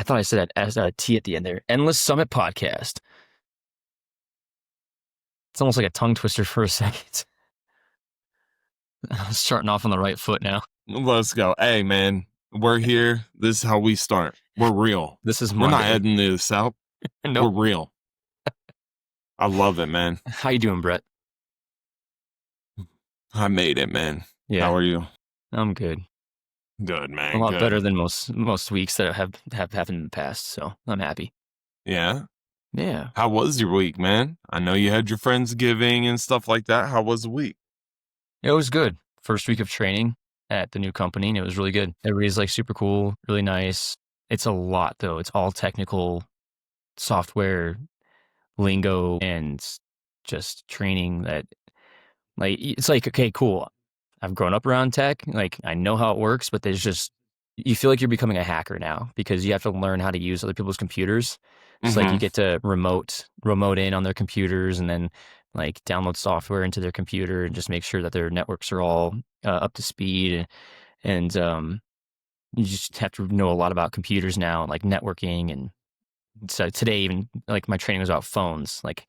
thought I said as a T at the end there. Endless Summit Podcast. It's almost like a tongue twister for a second. Starting off on the right foot now. Let's go. Hey, man, we're here. This is how we start. We're real. This is We're not Monday. editing this out. Nope. We're real. I love it, man. How you doing, Brett? I made it, man. Yeah, How are you? I'm good. Good, man. A lot Good. better than most weeks that have happened in the past, so I'm happy. Yeah? Yeah. How was your week, man? I know you had your Friendsgiving and stuff like that. How was the week? It was good. First week of training at the new company, and it was really good. Everybody's like super cool, really nice. It's a lot though. It's all technical software lingo and just training that like it's like, okay, cool. I've grown up around tech. Like I know how it works, but there's just you feel like you're becoming a hacker now because you have to learn how to use other people's computers. It's like you get to remote in on their computers and then like download software into their computer and just make sure that their networks are all up to speed. And you just have to know a lot about computers now, like networking. And so today, even like my training was about phones, like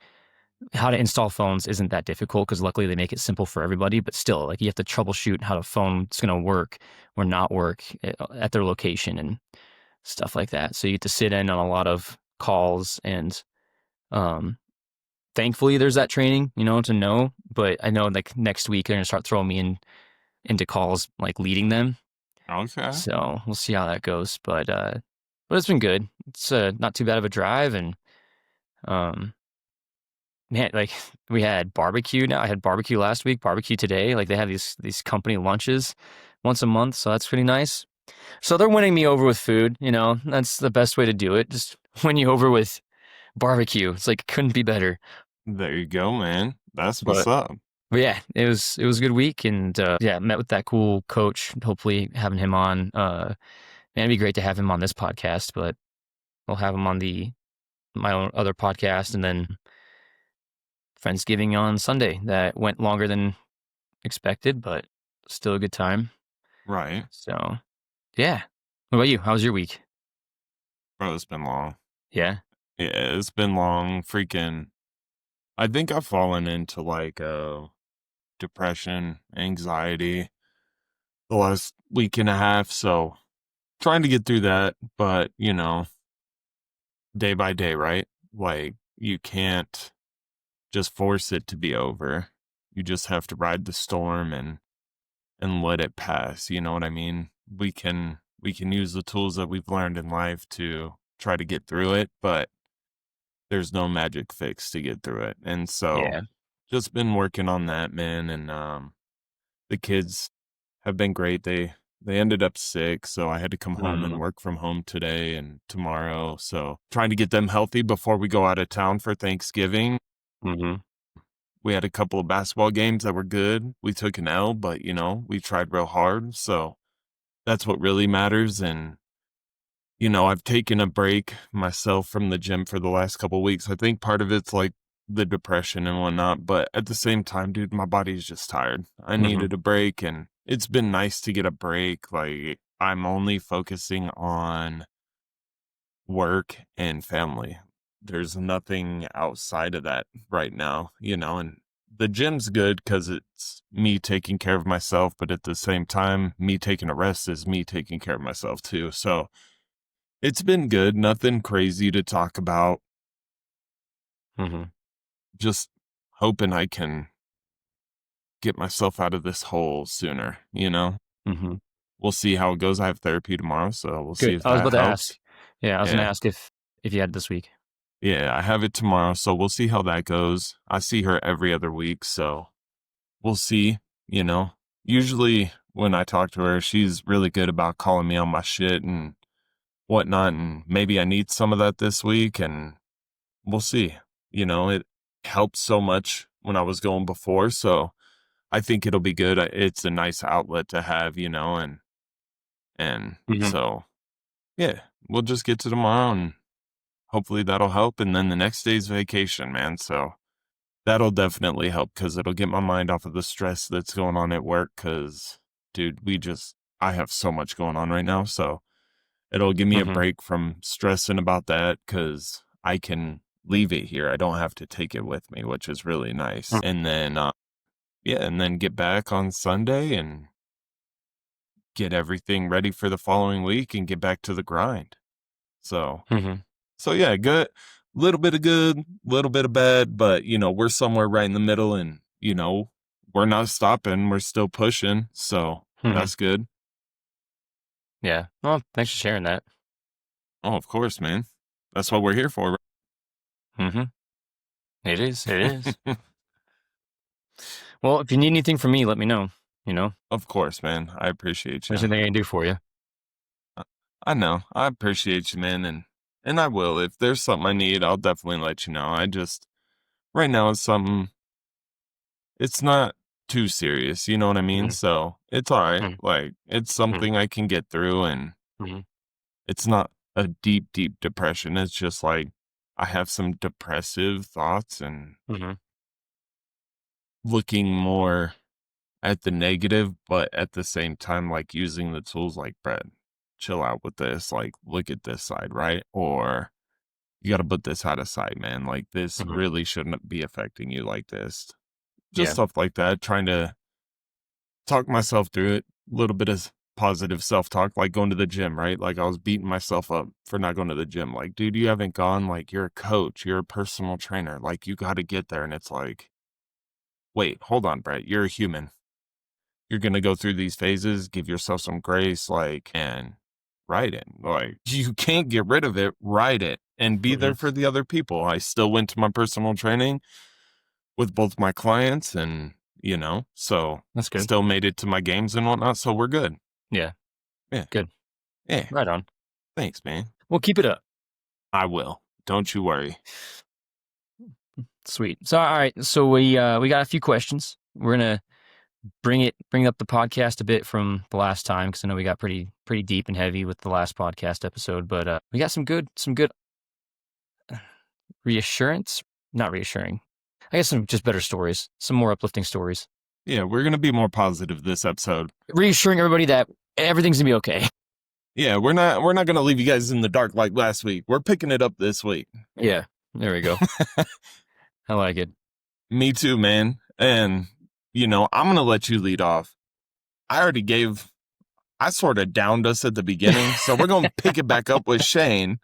how to install phones isn't that difficult because luckily they make it simple for everybody, but still like you have to troubleshoot how the phone is going to work or not work at their location and stuff like that. So you get to sit in on a lot of calls and thankfully there's that training, to know, but I know like next week they're going to start throwing me into calls like leading them. Okay. So we'll see how that goes, but it's been good. It's not too bad of a drive and man, like we had barbecue now. I had barbecue last week, barbecue today. Like they have these company lunches once a month, so that's pretty nice. So they're winning me over with food, That's the best way to do it. Just win you over with barbecue. It's like couldn't be better. There you go, man. That's what's up. But yeah, it was a good week and met with that cool coach. Hopefully having him on. Man, it'd be great to have him on this podcast, but we'll have him on my own other podcast and then Friendsgiving on Sunday that went longer than expected, but still a good time. Right. So, yeah. What about you? How was your week? Bro, it's been long. Yeah. Yeah, it's been long. Freaking. I think I've fallen into like depression, anxiety the last week and a half. So trying to get through that, but day by day, right? Like you can't just force it to be over. You just have to ride the storm and let it pass. You know what I mean? We can use the tools that we've learned in life to try to get through it, but there's no magic fix to get through it. And so just been working on that, man. And the kids have been great. They ended up sick, so I had to come home and work from home today and tomorrow. So trying to get them healthy before we go out of town for Thanksgiving. We had a couple of basketball games that were good. We took an L, but we tried real hard. So that's what really matters. And I've taken a break myself from the gym for the last couple of weeks. I think part of it's like the depression and whatnot, but at the same time, dude, my body's just tired. I needed a break, and it's been nice to get a break. Like I'm only focusing on work and family. There's nothing outside of that right now, and the gym's good because it's me taking care of myself, but at the same time, me taking a rest is me taking care of myself too. So it's been good. Nothing crazy to talk about. Just hoping I can get myself out of this hole sooner, We'll see how it goes. I have therapy tomorrow, so we'll see if I was that about to helps. ask. Yeah, I was going to ask if you had this week. Yeah, I have it tomorrow, so we'll see how that goes. I see her every other week, so we'll see, Usually when I talk to her, she's really good about calling me on my shit and whatnot, and maybe I need some of that this week, and we'll see. It helped so much when I was going before, so I think it'll be good. It's a nice outlet to have, and so, yeah, we'll just get to tomorrow and hopefully that'll help. And then the next day's vacation, man. So that'll definitely help because it'll get my mind off of the stress that's going on at work. Because, dude, I have so much going on right now. So It'll give me a Mhm. break from stressing about that because I can leave it here. I don't have to take it with me, which is really nice. Mhm. And then, yeah, and then get back on Sunday and get everything ready for the following week and get back to the grind. So, Mhm. so yeah, good, little bit of good, little bit of bad, but we're somewhere right in the middle and, we're not stopping. We're still pushing. So Mhm. that's good. Yeah. Well, thanks for sharing that. Oh, of course, man. That's what we're here for. Mhm. It is. It is. Right? Well, if you need anything from me, let me know. You know, Of course, man. I appreciate there's you. anything I can do for you. I know. I appreciate you, man, and I will. If there's something I need, I'll definitely let you know. I just right now it's something it's not too serious, you know what I mean? Mhm. So it's all right. Mhm. Like it's Mhm. something I can get through and Mhm. it's not a deep, deep depression. It's just like I have some depressive thoughts and Mhm. looking more at the negative, but at the same time, like using the tools like Brett, chill out with this, like look at this side, right? Or you got to put this out of sight, man. Like this Mhm. really shouldn't be affecting you like this. Just Yeah. stuff like that. Trying to talk myself through it. A little bit of positive self talk, like going to the gym, right? Like I was beating myself up for not going to the gym. Like, dude, you haven't gone. Like you're a coach, you're a personal trainer. Like you got to get there. And it's like, wait, hold on, Brett. You're a human. You're gonna go through these phases. Give yourself some grace, like, and ride it. Like you can't get rid of it. Ride it and be there Mhm. for the other people. I still went to my personal training with both my clients and, so That's good. still made it to my games and whatnot. So we're good. Yeah. Yeah. Good. Yeah. Right on. Thanks, man. Well, keep it up. I will. Don't you worry. Sweet. So, all right. So we got a few questions. We're gonna bring up the podcast a bit from the last time because I know we got pretty deep and heavy with the last podcast episode, but we got some good reassurance. Not reassuring. I guess some just better stories, some more uplifting stories, Yeah, we're gonna be more positive this episode. reassuring everybody that everything's gonna be okay. Yeah, we're not gonna leave you guys in the dark like last week. We're picking it up this week. Yeah. There we go. I like it. Me too, man. And I'm gonna let you lead off. I sort of downed us at the beginning, so we're gonna pick it back up with Shane.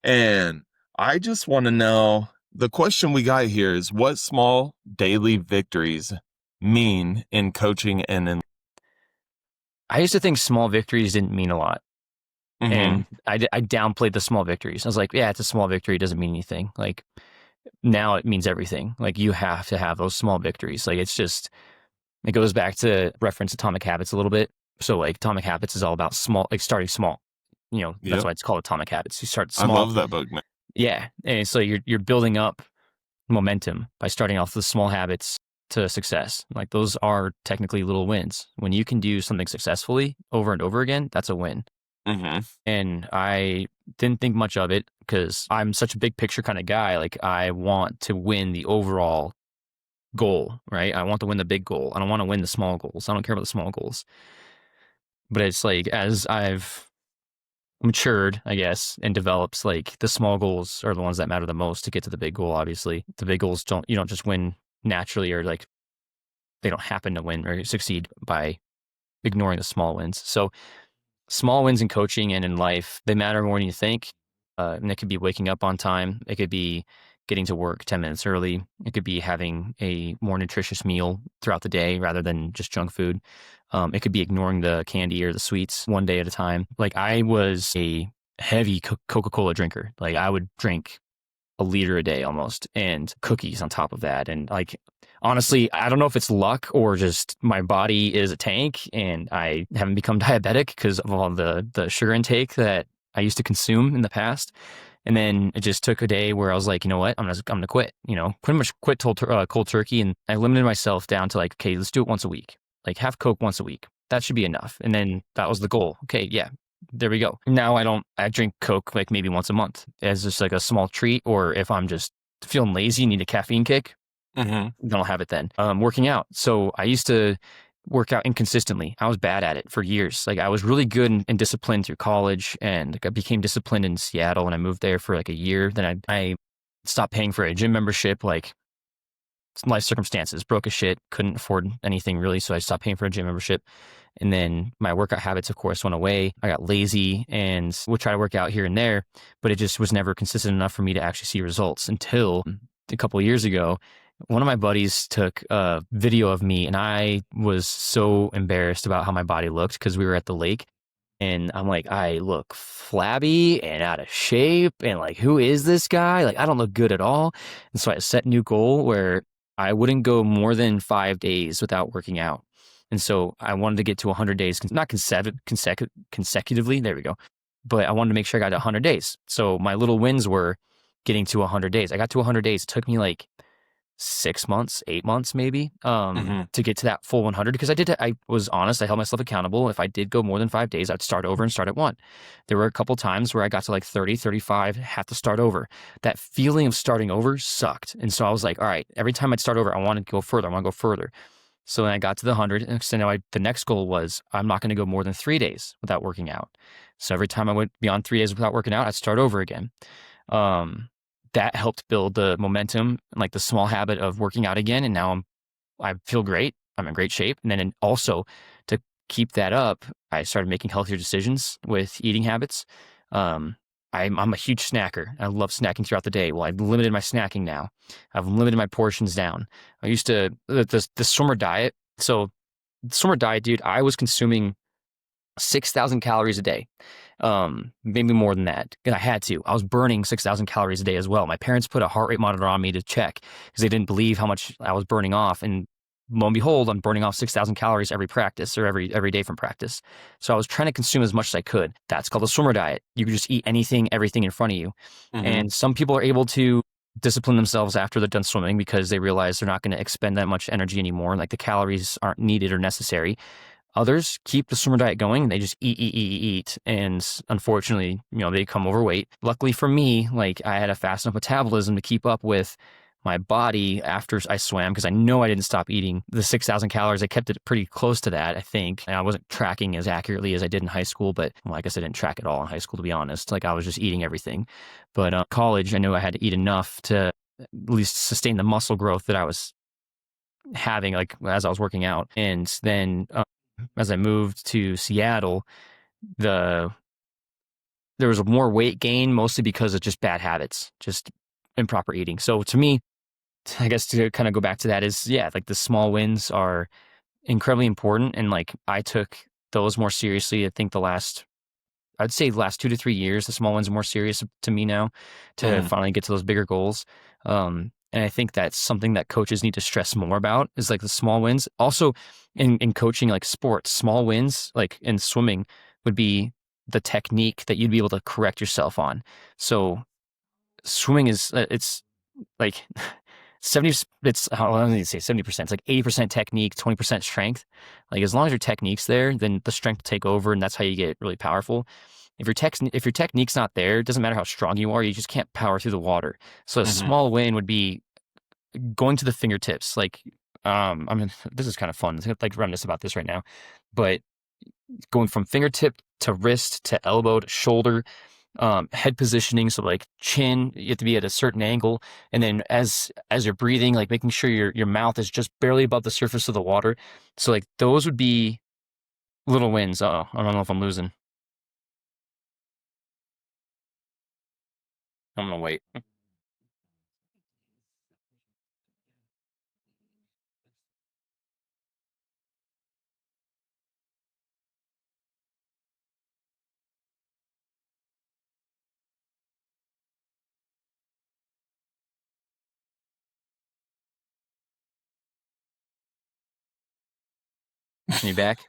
And I just want to know the question we got here is what small daily victories mean in coaching and in. I used to think small victories didn't mean a lot. Mm-hmm. And I downplayed the small victories. I was like, yeah, it's a small victory. It doesn't mean anything. Like now it means everything. Like you have to have those small victories. Like it's just, it goes back to reference Atomic Habits a little bit. So like Atomic Habits is all about small, like starting small. That's Yep. why it's called Atomic Habits. You start I small. love that book, man. Yeah. And so you're building up momentum by starting off with small habits to success. Like those are technically little wins. When you can do something successfully over and over again, that's a win. Mm-hmm. And I didn't think much of it because I'm such a big picture kind of guy. Like I want to win the overall goal, right? I want to win the big goal. I don't want to win the small goals. I don't care about the small goals. But it's like as I've matured, I guess, and develops, like the small goals are the ones that matter the most to get to the big goal. Obviously, the big goals you don't just win naturally, or like they don't happen to win or succeed by ignoring the small wins. So small wins in coaching and in life, they matter more than you think. And it could be waking up on time. It could be getting to work 10 minutes early. It could be having a more nutritious meal throughout the day rather than just junk food. It could be ignoring the candy or the sweets one day at a time. Like I was a heavy Coca-Cola drinker. Like I would drink a liter a day almost and cookies on top of that. And like, honestly, I don't know if it's luck or just my body is a tank and I haven't become diabetic because of all the sugar intake that I used to consume in the past. And then it just took a day where I was like, you know what, I'm gonna quit. Pretty much quit cold turkey, and I limited myself down to like, okay, let's do it once a week. Like have Coke once a week. That should be enough. And then that was the goal. Okay, yeah, there we go. Now I drink Coke like maybe once a month as just like a small treat, or if I'm just feeling lazy, need a caffeine kick, Mm-hmm. then I'll have it then. Working out. So I used to work out inconsistently. I was bad at it for years. Like I was really good and disciplined through college, and like, I became disciplined in Seattle, and I moved there for like a year. Then I stopped paying for a gym membership. Like life circumstances, broke as shit, couldn't afford anything really, so I stopped paying for a gym membership. And then my workout habits, of course, went away. I got lazy and would try to work out here and there, but it just was never consistent enough for me to actually see results until a couple of years ago. One of my buddies took a video of me, and I was so embarrassed about how my body looked because we were at the lake. And I'm like, I look flabby and out of shape. And like, who is this guy? Like, I don't look good at all. And so I set a new goal where I wouldn't go more than 5 days without working out. And so I wanted to get to 100 days, not consecutively. There we go. But I wanted to make sure I got to 100 days. So my little wins were getting to 100 days. I got to 100 days. It took me like 6 months, 8 months maybe, Mm-hmm. to get to that full 100 because I was honest. I held myself accountable. If I did go more than 5 days, I'd start over and start at one. There were a couple times where I got to like 30, 35, have to start over. That feeling of starting over sucked. And so I was like, all right, every time I'd start over, I want to go further. I want to go further. So then I got to the 100. And so now the next goal was I'm not going to go more than 3 days without working out. So every time I went beyond 3 days without working out, I'd start over again. Um, that helped build the momentum and like the small habit of working out again. And now I feel great. I'm in great shape. And then also to keep that up, I started making healthier decisions with eating habits. I'm a huge snacker. I love snacking throughout the day. Well, I've limited my snacking now. I've limited my portions down. I used to the swimmer diet. So the swimmer diet, dude, I was consuming 6,000 calories a day, maybe more than that. And I had to. I was burning 6,000 calories a day as well. My parents put a heart rate monitor on me to check because they didn't believe how much I was burning off. And lo and behold, I'm burning off 6,000 calories every practice or every day from practice. So I was trying to consume as much as I could. That's called a swimmer diet. You can just eat anything, everything in front of you. Mm-hmm. And some people are able to discipline themselves after they're done swimming because they realize they're not going to expend that much energy anymore. Like the calories aren't needed or necessary. Others keep the swimmer diet going. They just eat. And unfortunately, they become overweight. Luckily for me, like I had a fast enough metabolism to keep up with my body after I swam because I know I didn't stop eating the 6,000 calories. I kept it pretty close to that, I think. And I wasn't tracking as accurately as I did in high school, but well, I guess I didn't track at all in high school, to be honest. Like I was just eating everything. But college, I knew I had to eat enough to at least sustain the muscle growth that I was having, like as I was working out. And then as I moved to Seattle, there was more weight gain, mostly because of just bad habits, just improper eating. So to me, I guess to kind of go back to that is, yeah, like the small wins are incredibly important. And like I took those more seriously. I'd say the last 2 to 3 years, the small ones are more serious to me now to Mm-hmm. finally get to those bigger goals. And I think that's something that coaches need to stress more about is like the small wins. Also in coaching like sports, small wins, like in swimming would be the technique that you'd be able to correct yourself on. So swimming it's like 70, it's, how let me say 70%. It's like 80% technique, 20% strength. Like as long as your technique's there, then the strength will take over and that's how you get really powerful. If your technique's not there, it doesn't matter how strong you are, you just can't power through the water. So a Mm-hmm. small win would be going to the fingertips. Like, I mean, this is kind of fun. I like reminisce about this right now, but going from fingertip to wrist to elbow to shoulder, head positioning. So like chin, you have to be at a certain angle. And then as you're breathing, like making sure your mouth is just barely above the surface of the water. So like those would be little wins. Oh, I don't know if I'm losing. I'm gonna wait. You back?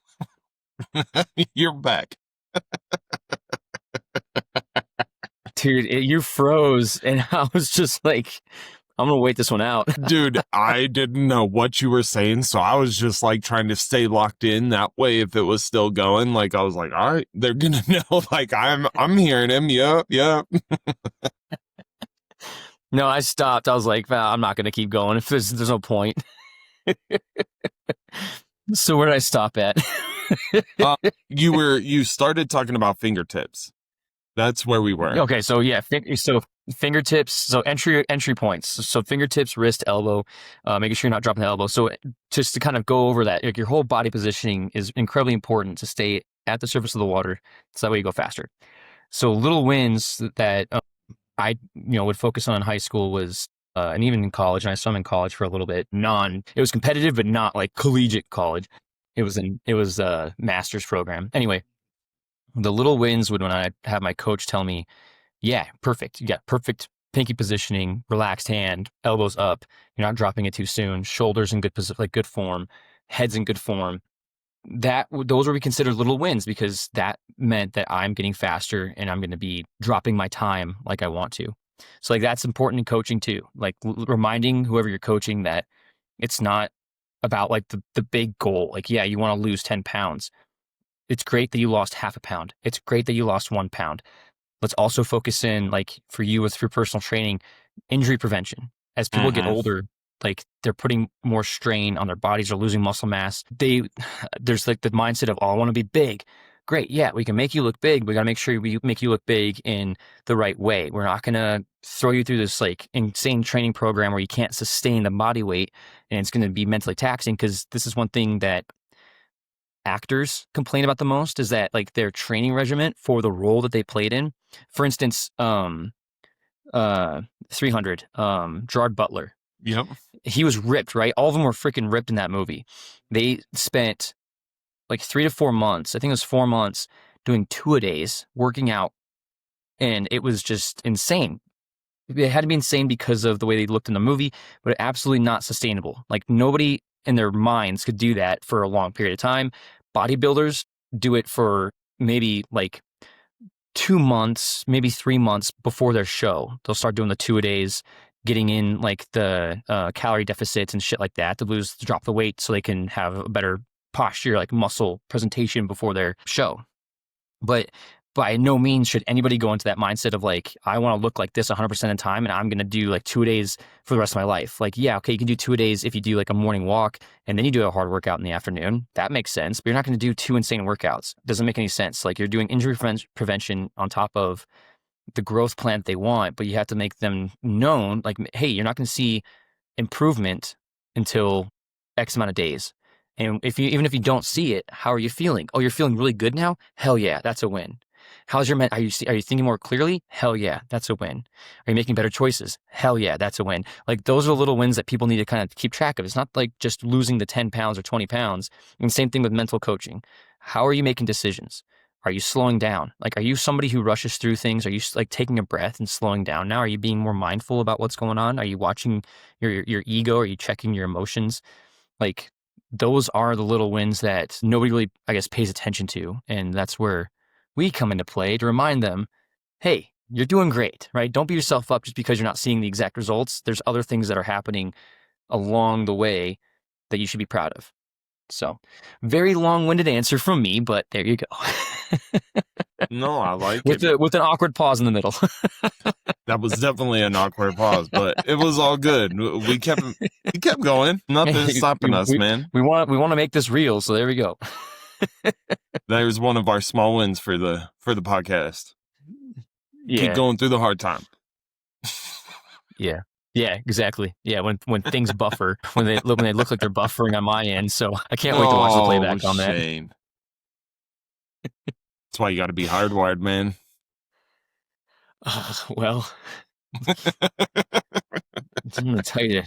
You're back. Dude, you froze, and I was just like, I'm gonna wait this one out. Dude, I didn't know what you were saying, so I was just like trying to stay locked in. That way, if it was still going, like I was like, all right, they're gonna know. Like I'm hearing him. Yep, yep. No, I stopped. I was like, "Well, I'm not gonna keep going if there's no point." So where did I stop at? Uh, you started talking about fingertips. That's where we were. Okay, so yeah, so fingertips, so entry points. So fingertips, wrist, elbow, making sure you're not dropping the elbow. So just to kind of go over that, like your whole body positioning is incredibly important to stay at the surface of the water, so that way you go faster. So little wins that I would focus on in high school was and even in college, and I swam in college for a little bit. It was competitive, but not like collegiate college. It was a master's program. Anyway, the little wins would when I have my coach tell me, yeah, perfect. You got perfect pinky positioning, relaxed hand, elbows up. You're not dropping it too soon. Shoulders in good position, like good form, heads in good form. Those would be considered little wins because that meant that I'm getting faster and I'm going to be dropping my time like I want to. So like that's important in coaching too. Like reminding whoever you're coaching that it's not about like the big goal. Like yeah, you want to lose 10 pounds. It's great that you lost half a pound. It's great that you lost 1 pound. Let's also focus in, like for you with your personal training, injury prevention. As people get Mm-hmm. older, like they're putting more strain on their bodies or losing muscle mass. There's like the mindset of, oh, I want to be big. Great, yeah, we can make you look big. We got to make sure we make you look big in the right way. We're not gonna throw you through this like insane training program where you can't sustain the body weight, and it's going to be mentally taxing. Because this is one thing that actors complain about the most is that like their training regimen for the role that they played in. For instance, uh 300, Gerard Butler. Yep. He was ripped, right? All of them were freaking ripped in that movie. They spent like 3 to 4 months, I think it was 4 months, doing two-a-days, working out, and it was just insane. It had to be insane because of the way they looked in the movie, but absolutely not sustainable. Like nobody in their minds could do that for a long period of time. Bodybuilders do it for maybe like 2 months, maybe 3 months before their show. They'll start doing the two-a-days, getting in like the calorie deficits and shit like that to drop the weight so they can have a better posture, like muscle presentation before their show. But by no means should anybody go into that mindset of like, I want to look like this 100% of the time and I'm going to do like two-a-days for the rest of my life. Like, yeah, okay, you can do two-a-days if you do like a morning walk and then you do a hard workout in the afternoon. That makes sense, but you're not going to do two insane workouts. Doesn't make any sense. Like you're doing injury prevention on top of the growth plan that they want, but you have to make them known like, hey, you're not going to see improvement until X amount of days. And even if you don't see it, how are you feeling? Oh, you're feeling really good now? Hell yeah, that's a win. How's your are you thinking more clearly? Hell yeah, that's a win. Are you making better choices? Hell yeah, that's a win. Like those are little wins that people need to kind of keep track of. It's not like just losing the 10 pounds or 20 pounds. And same thing with mental coaching. How are you making decisions? Are you slowing down? Like, are you somebody who rushes through things? Are you like taking a breath and slowing down now? Are you being more mindful about what's going on? Are you watching your ego? Are you checking your emotions? Like, those are the little wins that nobody really, I guess, pays attention to. And that's where we come into play to remind them, hey, you're doing great, right? Don't beat yourself up just because you're not seeing the exact results. There's other things that are happening along the way that you should be proud of. So, very long-winded answer from me, but there you go. No, I like it. With an awkward pause in the middle. That was definitely an awkward pause, but it was all good. We kept going. Nothing's stopping us, we man. we want to make this real, so there we go. There's one of our small wins for the podcast. Keep Yeah. going through the hard time. Yeah. Yeah, exactly. Yeah, when things buffer, when they look like they're buffering on my end, so I can't wait to watch the playback on that. Shame. That's why you got to be hardwired, man. Well, I'm gonna tell you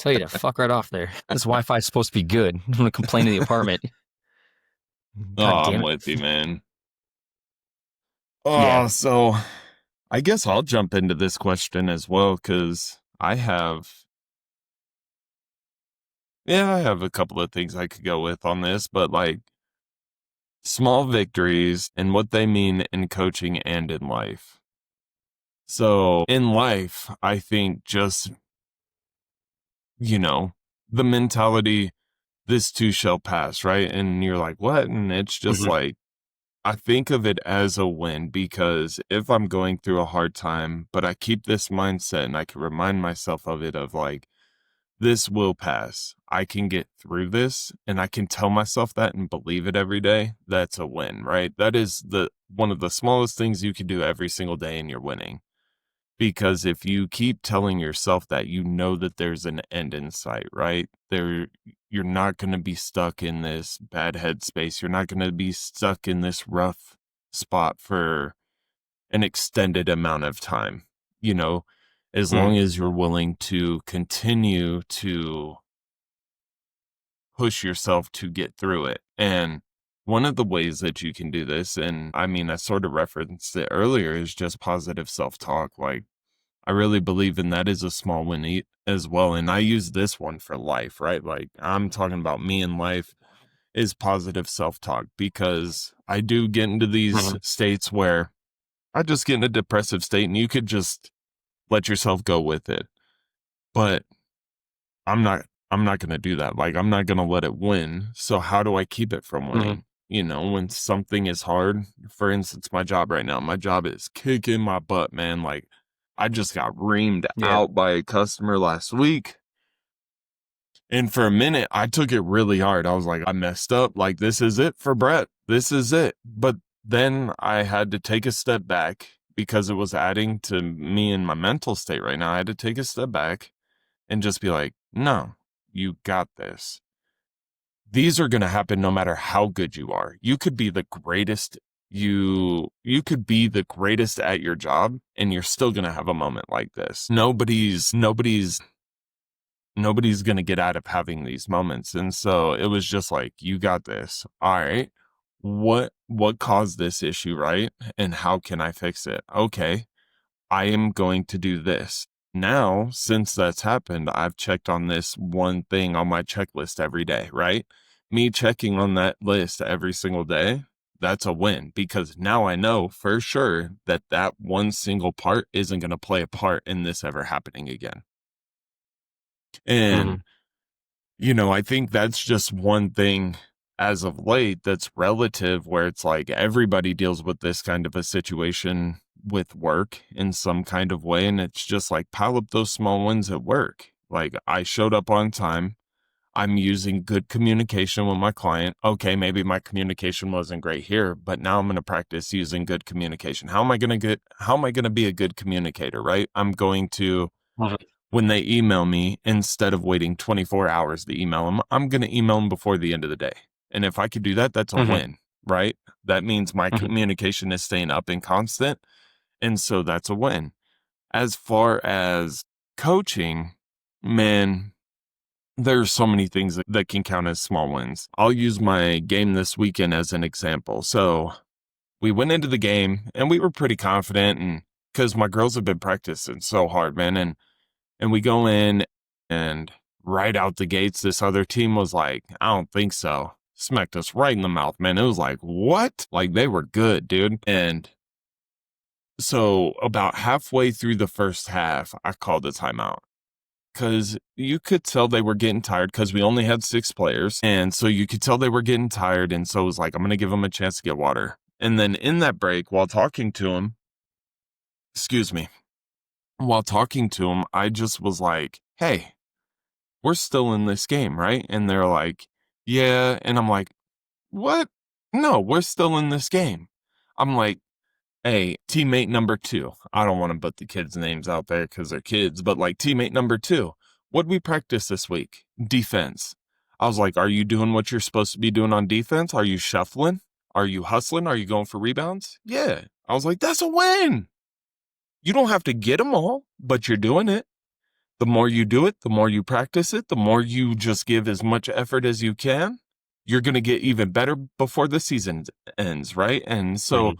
to fuck right off there. This Wi-Fi is supposed to be good. I'm gonna complain to the apartment. Oh, God I'm damn it. with you, man. Yeah. Oh, so I guess I'll jump into this question as well because I have a couple of things I could go with on this, but like small victories and what they mean in coaching and in life. So in life, I think just, the mentality, this too shall pass, right? And you're like, what? And it's just Mhm. like, I think of it as a win because if I'm going through a hard time, but I keep this mindset and I can remind myself of it of like, this will pass. I can get through this, and I can tell myself that and believe it every day. That's a win, right? That is the one of the smallest things you can do every single day, and you're winning. Because if you keep telling yourself that, you know that there's an end in sight, right? You're not going to be stuck in this bad headspace. You're not going to be stuck in this rough spot for an extended amount of time. You know, as long Mhm. as you're willing to continue to push yourself to get through it. And one of the ways that you can do this, and I mean, I sort of referenced it earlier, is just positive self talk. Like, I really believe in that is a small win as well. And I use this one for life, right? Like, I'm talking about me in life is positive self talk, because I do get into these Mhm. states where I just get in a depressive state and you could just let yourself go with it. But I'm not going to do that. Like, I'm not going to let it win. So how do I keep it from Mhm. winning? You know, when something is hard, for instance, my job right now, my job is kicking my butt, man. Like, I just got reamed Yeah. out by a customer last week. And for a minute, I took it really hard. I was like, I messed up. Like, this is it for Brett. This is it. But then I had to take a step back because it was adding to me in my mental state right now. I had to take a step back and just be like, no, you got this. These are going to happen no matter how good you are. You could be the greatest. You could be the greatest at your job, and you're still going to have a moment like this. Nobody's going to get out of having these moments. And so it was just like, you got this. All right. What caused this issue, right? And how can I fix it? Okay. I am going to do this. Now, since that's happened, I've checked on this one thing on my checklist every day, right? Me checking on that list every single day, that's a win, because now I know for sure that that one single part isn't going to play a part in this ever happening again. And, Mhm. I think that's just one thing as of late that's relative, where it's like everybody deals with this kind of a situation with work in some kind of way. And it's just like, pile up those small wins at work. Like, I showed up on time. I'm using good communication with my client. Okay, maybe my communication wasn't great here, but now I'm going to practice using good communication. How am I going to be a good communicator, right? I'm going to, Mhm. when they email me, instead of waiting 24 hours to email them, I'm going to email them before the end of the day. And if I could do that, that's a Mhm. win, right? That means my Mhm. communication is staying up and constant. And so that's a win. As far as coaching, man, there's so many things that can count as small wins. I'll use my game this weekend as an example. So we went into the game and we were pretty confident, and because my girls have been practicing so hard, man. And we go in, and right out the gates, this other team was like, I don't think so. Smacked us right in the mouth, man. It was like, what? Like, they were good, dude. And so about halfway through the first half, I called a timeout, because you could tell they were getting tired, because we only had 6 players. And so you could tell they were getting tired. And so it was like, I'm going to give them a chance to get water. And then in that break, while talking to them, excuse me, while talking to them, I just was like, hey, we're still in this game, right? And they're like, yeah. And I'm like, what? No, we're still in this game. I'm like, hey, teammate number 2. I don't want to put the kids' names out there because they're kids, but like, teammate number 2, what'd we practice this week? Defense. I was like, are you doing what you're supposed to be doing on defense? Are you shuffling? Are you hustling? Are you going for rebounds? Yeah. I was like, that's a win. You don't have to get them all, but you're doing it. The more you do it, the more you practice it, the more you just give as much effort as you can, you're going to get even better before the season ends, right? And so,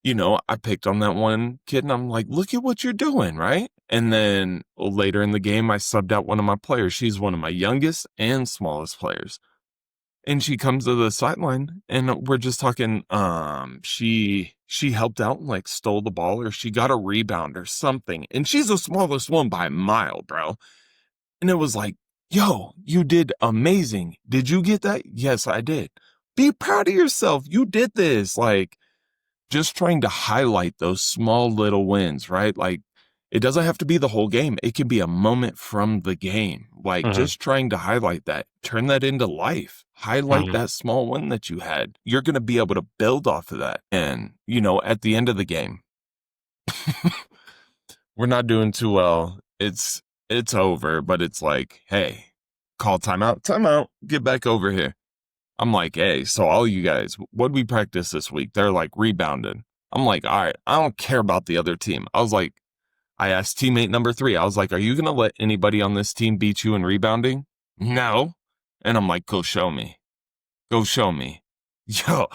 Mhm. I picked on that one kid and I'm like, look at what you're doing, right? And then later in the game, I subbed out one of my players. She's one of my youngest and smallest players. And she comes to the sideline and we're just talking. She helped out and like stole the ball, or she got a rebound or something. And she's the smallest one by a mile, bro. And it was like, yo, you did amazing. Did you get that? Yes, I did. Be proud of yourself. You did this. Like, just trying to highlight those small little wins, right? Like, It doesn't have to be the whole game. It can be a moment from the game. Like Mhm, just trying to highlight that, turn that into life. Highlight mhm, that small win that you had. You're going to be able to build off of that. And, at the end of the game, we're not doing too well. It's over, but it's like, hey, call timeout, timeout, get back over here. I'm like, hey, so all you guys, what'd we practice this week? They're like rebounding. I'm like, all right, I don't care about the other team. I was like, I asked teammate number 3, I was like, are you going to let anybody on this team beat you in rebounding? No. And I'm like, go show me. Go show me. Yo,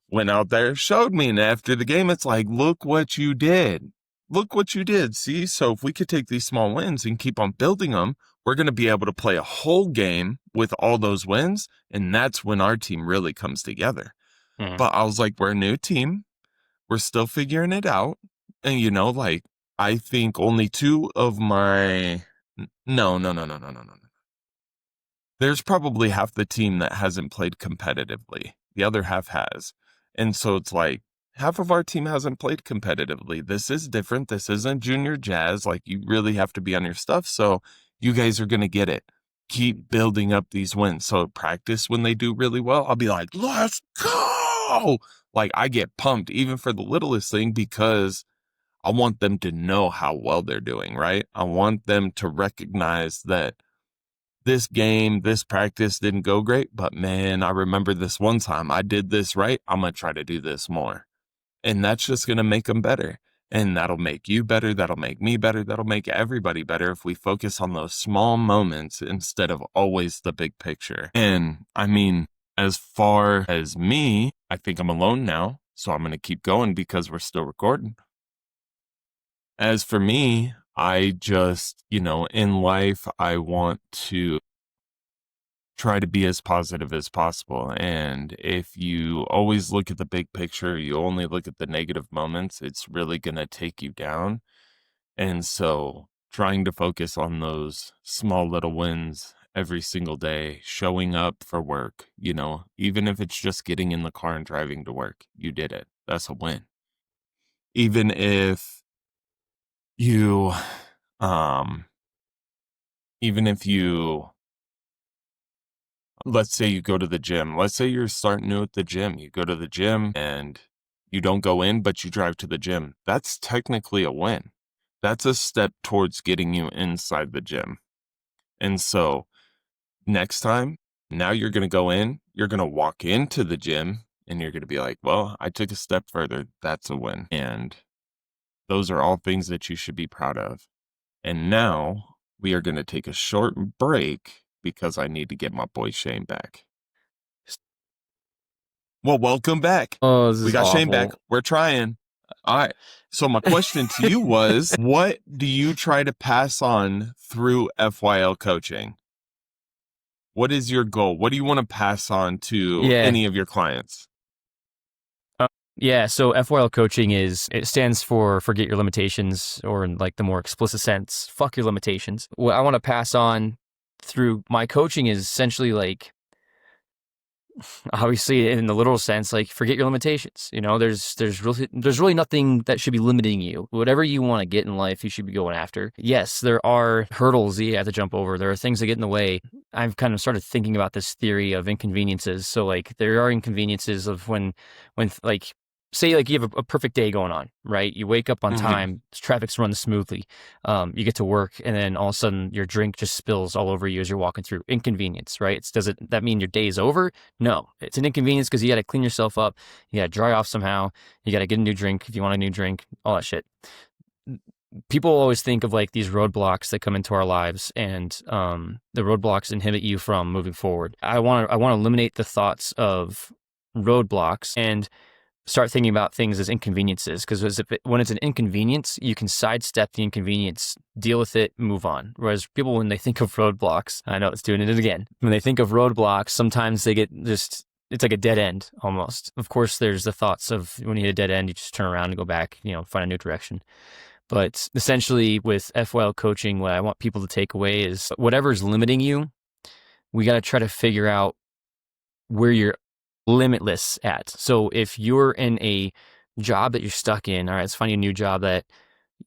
went out there, showed me. And after the game, it's like, look what you did. Look what you did. See? So if we could take these small wins and keep on building them, we're going to be able to play a whole game with all those wins. And that's when our team really comes together. mhm. But I was like, we're a new team. We're still figuring it out. And, like, I think only two of my. No, no, no, no, no, no, no. There's probably half the team that hasn't played competitively. The other half has. And so it's like half of our team hasn't played competitively. This is different. This isn't junior jazz. Like you really have to be on your stuff. So you guys are going to get it. Keep building up these wins. So practice when they do really well. I'll be like, let's go. Like I get pumped even for the littlest thing because I want them to know how well they're doing, right? I want them to recognize that this game, this practice didn't go great, but man, I remember this one time I did this right. I'm going to try to do this more. And that's just going to make them better. And that'll make you better. That'll make me better. That'll make everybody better if we focus on those small moments instead of always the big picture. And I mean, as far as me, I think I'm alone now. So I'm going to keep going because we're still recording. As for me, I just, in life, I want to try to be as positive as possible. And if you always look at the big picture, you only look at the negative moments, it's really going to take you down. And so trying to focus on those small little wins every single day, showing up for work, even if it's just getting in the car and driving to work, you did it. That's a win. Even if you, um, even if you let's say you go to the gym. Let's say you're starting new at the gym. You go to the gym and you don't go in, but you drive to the gym. That's technically a win. That's a step towards getting you inside the gym. And so next time, now you're going to go in, you're going to walk into the gym and you're going to be like, well, I took a step further. That's a win. And those are all things that you should be proud of. And now we are going to take a short break because I need to get my boy Shane back. Well, welcome back. Oh, this We is got Shane back. awful. We're trying. All right. So my question to you was, what do you try to pass on through FYL coaching? What is your goal? What do you want to pass on to Yeah. any of your clients? Yeah, so FYL coaching it stands for forget your limitations, or in like the more explicit sense, fuck your limitations. What I want to pass on through my coaching is essentially like, obviously in the literal sense, like forget your limitations. There's really nothing that should be limiting you. Whatever you want to get in life, you should be going after. Yes, there are hurdles that you have to jump over. There are things that get in the way. I've kind of started thinking about this theory of inconveniences. So like there are inconveniences of when like say like you have a perfect day going on, right? You wake up on Mm-hmm. time, traffic's running smoothly. You get to work, and then all of a sudden your drink just spills all over you as you're walking through. Inconvenience, right? Does it that mean your day's over? No, it's an inconvenience because you got to clean yourself up. You got to dry off somehow. You got to get a new drink if you want a new drink, all that shit. People always think of like these roadblocks that come into our lives, and the roadblocks inhibit you from moving forward. I want to eliminate the thoughts of roadblocks and start thinking about things as inconveniences, because when it's an inconvenience, you can sidestep the inconvenience, deal with it, move on. Whereas people, when they think of roadblocks, I know it's doing it again. When they think of roadblocks, sometimes they get just, it's like a dead end almost. Of course, there's the thoughts of when you hit a dead end, you just turn around and go back, find a new direction. But essentially with FYL coaching, what I want people to take away is whatever's limiting you, we got to try to figure out where you're limitless at. So if you're in a job that you're stuck in, all right, let's find you a new job that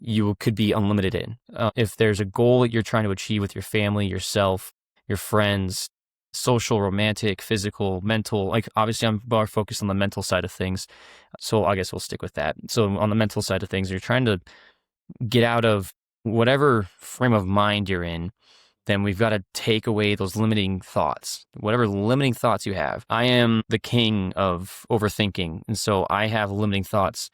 you could be unlimited in. If there's a goal that you're trying to achieve with your family, yourself, your friends, social, romantic, physical, mental, like obviously I'm more focused on the mental side of things. So I guess we'll stick with that. So on the mental side of things, you're trying to get out of whatever frame of mind you're in, then we've got to take away those limiting thoughts, whatever limiting thoughts you have. I am the king of overthinking. And so I have limiting thoughts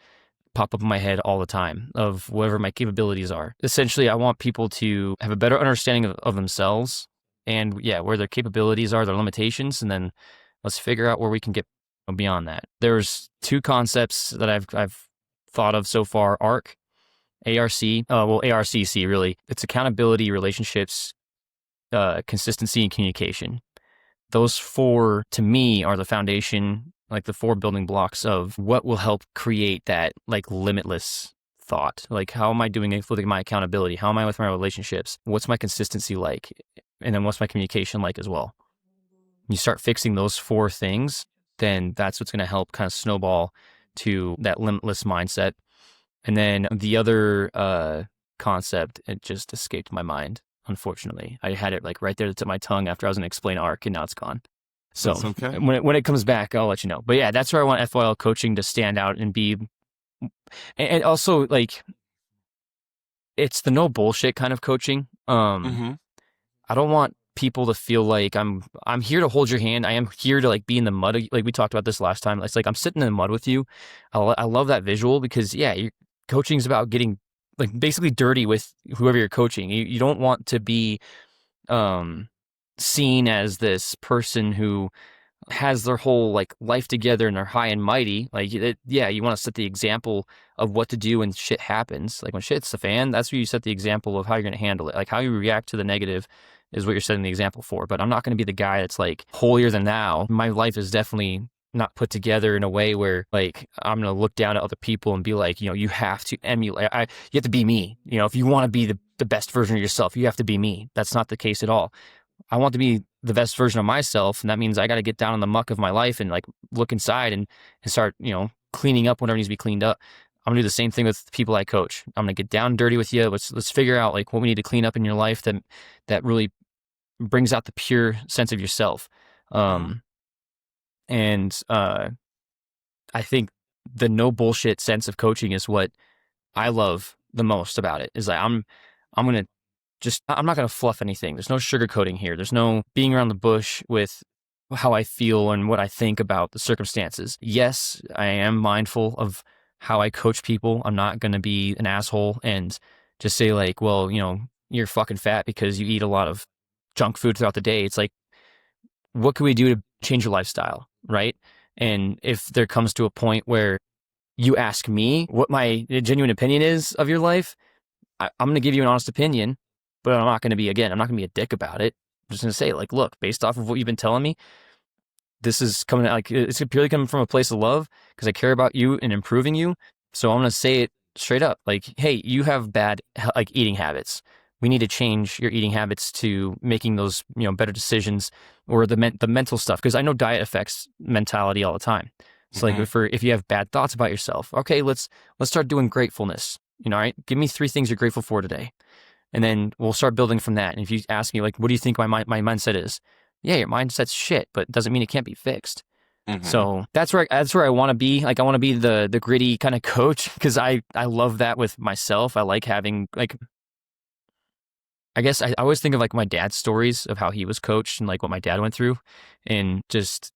pop up in my head all the time of whatever my capabilities are. Essentially, I want people to have a better understanding of themselves and, yeah, where their capabilities are, their limitations, and then let's figure out where we can get beyond that. There's two concepts that I've thought of so far: ARC, ARCC really. It's accountability, relationships, consistency, and communication. Those four, to me, are the foundation, like the four building blocks of what will help create that like limitless thought. Like, how am I doing with my accountability? How am I with my relationships? What's my consistency like? And then what's my communication like as well? You start fixing those four things, then that's what's going to help kind of snowball to that limitless mindset. And then the other concept, it just escaped my mind, unfortunately. I had it like right there at the tip of my tongue after I was going to explain ARC, and now it's gone. So That's okay. when it comes back, I'll let you know. But yeah, that's where I want FYL coaching to stand out and be. And also, like, it's the no bullshit kind of coaching. Mm-hmm. I don't want people to feel like I'm here to hold your hand. I am here to like be in the mud. Like we talked about this last time. It's like I'm sitting in the mud with you. I love that visual because yeah, coaching is about getting like basically dirty with whoever you're coaching. You don't want to be seen as this person who has their whole like life together and they're high and mighty. Like, yeah, you want to set the example of what to do when shit happens. Like when shit hits the fan, that's where you set the example of how you're going to handle it. Like how you react to the negative is what you're setting the example for. But I'm not going to be the guy that's like holier than thou. My life is definitely not put together in a way where like I'm going to look down at other people and be like, you have to emulate. You have to be me. If you want to be the best version of yourself, you have to be me. That's not the case at all. I want to be the best version of myself, and that means I got to get down in the muck of my life and like look inside and start, cleaning up whatever needs to be cleaned up. I'm gonna do the same thing with people I coach. I'm gonna get down dirty with you. Let's figure out like what we need to clean up in your life that really brings out the pure sense of yourself. Mm-hmm. And I think the no bullshit sense of coaching is what I love the most about it. Is like I'm not going to fluff anything. There's no sugarcoating here. There's no being around the bush with how I feel and what I think about the circumstances. Yes, I am mindful of how I coach people. I'm not going to be an asshole and just say like, well, you're fucking fat because you eat a lot of junk food throughout the day. It's like, what can we do to change your lifestyle, right? And if there comes to a point where you ask me what my genuine opinion is of your life, I'm going to give you an honest opinion, but I'm not going to be a dick about it. I'm just going to say, like, look, based off of what you've been telling me, this is coming, like, it's purely coming from a place of love because I care about you and improving you. So I'm going to say it straight up. Like, hey, you have bad, like, eating habits. We need to change your eating habits to making those, better decisions or the mental stuff. Because I know diet affects mentality all the time. So like if you have bad thoughts about yourself, okay, let's start doing gratefulness. All right, give me 3 things you're grateful for today. And then we'll start building from that. And if you ask me, like, what do you think my mindset is? Yeah, your mindset's shit, but it doesn't mean it can't be fixed. Mm-hmm. So that's where I want to be. Like, I want to be the gritty kind of coach because I love that with myself. I like having, like, I guess I always think of, like, my dad's stories of how he was coached and, like, what my dad went through and just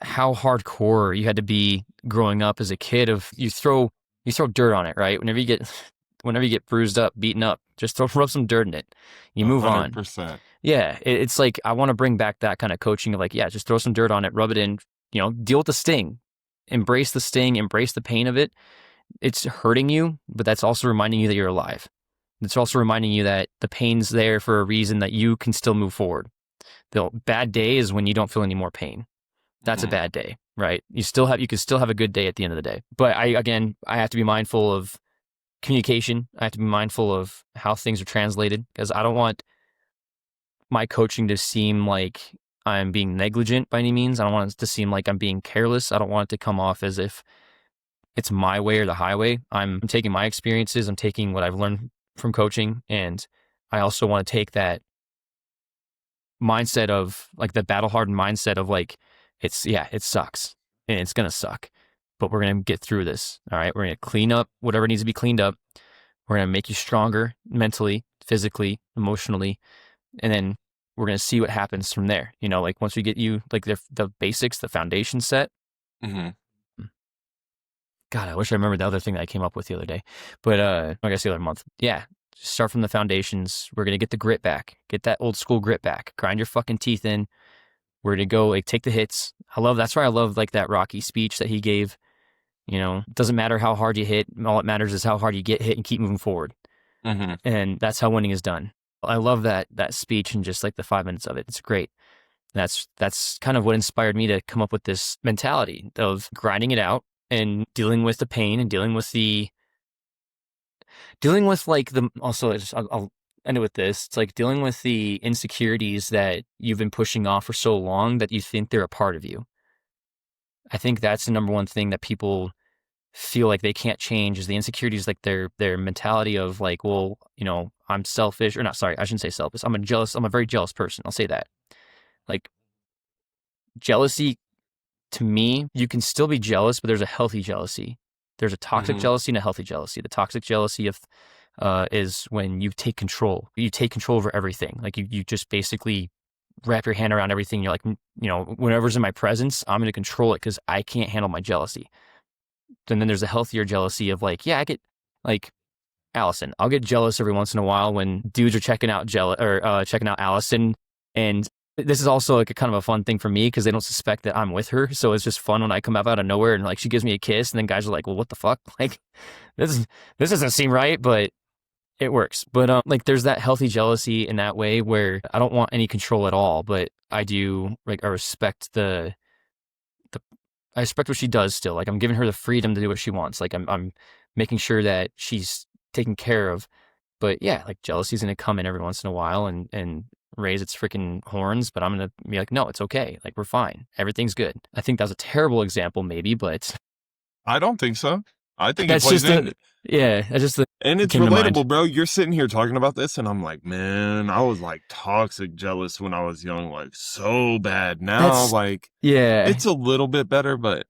how hardcore you had to be growing up as a kid of you throw dirt on it, right? Whenever you get bruised up, beaten up, just rub some dirt in it. You move on. 100%. Yeah, it's like I want to bring back that kind of coaching of like, yeah, just throw some dirt on it, rub it in, deal with the sting, embrace the sting, embrace the pain of it. It's hurting you, but that's also reminding you that you're alive. It's also reminding you that the pain's there for a reason, that you can still move forward. The bad day is when you don't feel any more pain. That's a bad day, right? You can still have a good day at the end of the day. But I have to be mindful of communication. I have to be mindful of how things are translated because I don't want my coaching to seem like I'm being negligent by any means. I don't want it to seem like I'm being careless. I don't want it to come off as if it's my way or the highway. I'm taking my experiences, I'm taking what I've learned from coaching, and I also want to take that mindset of like the battle hardened mindset of like, it sucks and it's going to suck, but we're going to get through this. All right. We're going to clean up whatever needs to be cleaned up. We're going to make you stronger mentally, physically, emotionally. And then we're going to see what happens from there. You know, like once we get you like the basics, the foundation set. Mm-hmm. God, I wish I remembered the other thing that I came up with the other day, but I guess the other month. Yeah. Start from the foundations. We're going to get the grit back, get that old school grit back, grind your fucking teeth in. We're going to go like take the hits. That's why I love like that Rocky speech that he gave. You know, it doesn't matter how hard you hit. All that matters is how hard you get hit and keep moving forward. Mm-hmm. And that's how winning is done. I love that speech and just like the 5 minutes of it. It's great. That's kind of what inspired me to come up with this mentality of grinding it out and dealing with the pain and dealing with like the also I'll end it with this. It's like dealing with the insecurities that you've been pushing off for so long that you think they're a part of you. I think that's the number one thing that people feel like they can't change is the insecurities, like their mentality of like, well, you know, I'm selfish or not. Sorry, I shouldn't say selfish. I'm a very jealous person. I'll say that. Like jealousy to me, you can still be jealous, but there's a healthy jealousy. There's a toxic Mm-hmm. jealousy and a healthy jealousy. The toxic jealousy of is when you take control. You take control over everything. Like you just basically wrap your hand around everything. You're like, you know, whenever's in my presence, I'm going to control it because I can't handle my jealousy. And then there's a healthier jealousy of like, yeah, I get like Allison. I'll get jealous every once in a while when dudes are checking out Allison, and this is also like a kind of a fun thing for me because they don't suspect that I'm with her. So it's just fun when I come up out of nowhere and like she gives me a kiss, and then guys are like, "Well, what the fuck? Like, this is this doesn't seem right," but it works. But like, there's that healthy jealousy in that way where I don't want any control at all, but I do like I respect the I respect what she does still. Like I'm giving her the freedom to do what she wants. Like I'm making sure that she's taken care of. But yeah, like jealousy's gonna come in every once in a while and raise its freaking horns, but I'm gonna be like, no, it's okay. Like we're fine. Everything's good. I think that was a terrible example, maybe, but I don't think so. I think it that's plays just in. that's just the And it it's came to mind. relatable, bro. You're sitting here talking about this, and I'm like, man, I was like toxic jealous when I was young, like so bad. Now, That's like, yeah, it's a little bit better, but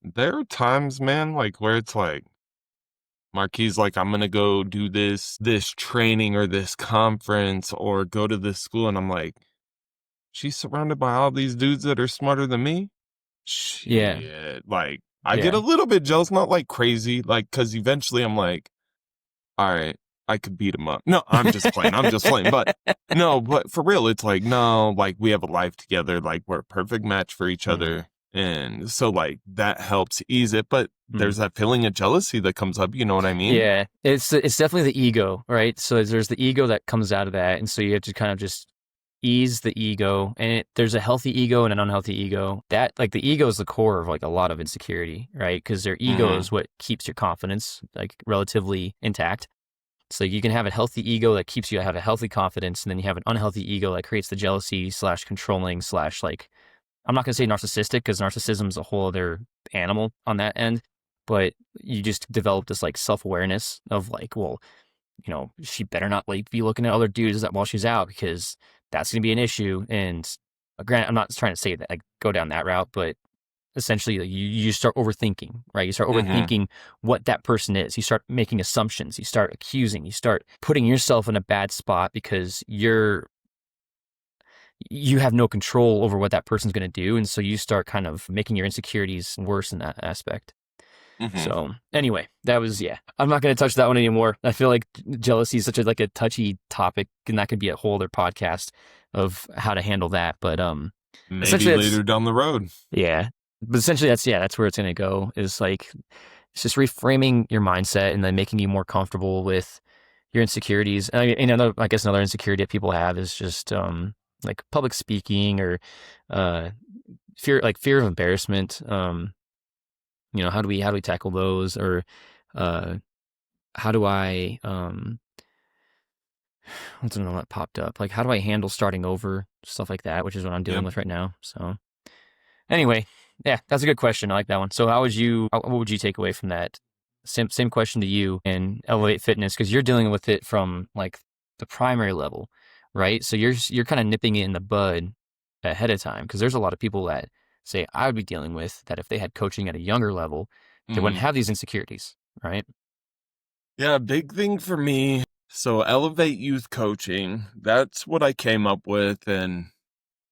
there are times, man, like where it's like, Marquis, like, I'm gonna go do this training or this conference or go to this school, and I'm like, she's surrounded by all these dudes that are smarter than me. yeah, Shit, like, I get a yeah. little bit jealous, not like crazy, like, because eventually I'm like, all right, I could beat him up. No, I'm just playing. I'm just playing. But no, but for real, it's like, no, like we have a life together. Like we're a perfect match for each Mm, other. And so like that helps ease it. But mm. there's that feeling of jealousy that comes up. You know what I mean? Yeah, it's definitely the ego, right? So there's the ego that comes out of that, and so you have to kind of just ease the ego, and there's a healthy ego and an unhealthy ego. That like the ego is the core of like a lot of insecurity, right? Because their ego Mm-hmm. is what keeps your confidence like relatively intact. So you can have a healthy ego that keeps you have a healthy confidence, and then you have an unhealthy ego that creates the jealousy slash controlling slash like I'm not gonna say narcissistic because narcissism is a whole other animal on that end, but you just develop this like self awareness of like, well, you know, she better not like be looking at other dudes while she's out because that's gonna be an issue. And granted, I'm not trying to say that like go down that route, but essentially like, you start overthinking, right? You start Mm-hmm. overthinking what that person is. You start making assumptions. You start accusing. You start putting yourself in a bad spot because you have no control over what that person's going to do. And so you start kind of making your insecurities worse in that aspect. Mm-hmm. So anyway, that was, yeah, I'm not going to touch that one anymore. I feel like jealousy is such a, like a touchy topic and that could be a whole other podcast of how to handle that. But, Maybe essentially that's, later down the road. yeah, but essentially that's where it's going to go is like, it's just reframing your mindset and then making you more comfortable with your insecurities. And I guess another insecurity that people have is just like public speaking or uh, fear of embarrassment. You know, how do we tackle those or uh, how do I I don't know what popped up. Like how do I handle starting over stuff like that, which is what I'm dealing Yep. with right now. So anyway, Yeah, that's a good question. I like that one. So what would you take away from that? Same question to you and Elevate Fitness, because you're dealing with it from like the primary level, right? So you're kind of nipping it in the bud ahead of time, because there's a lot of people that say I would be dealing with that if they had coaching at a younger level, they wouldn't Mhm. have these insecurities, right? Yeah, big thing for me. So elevate youth coaching, that's what I came up with and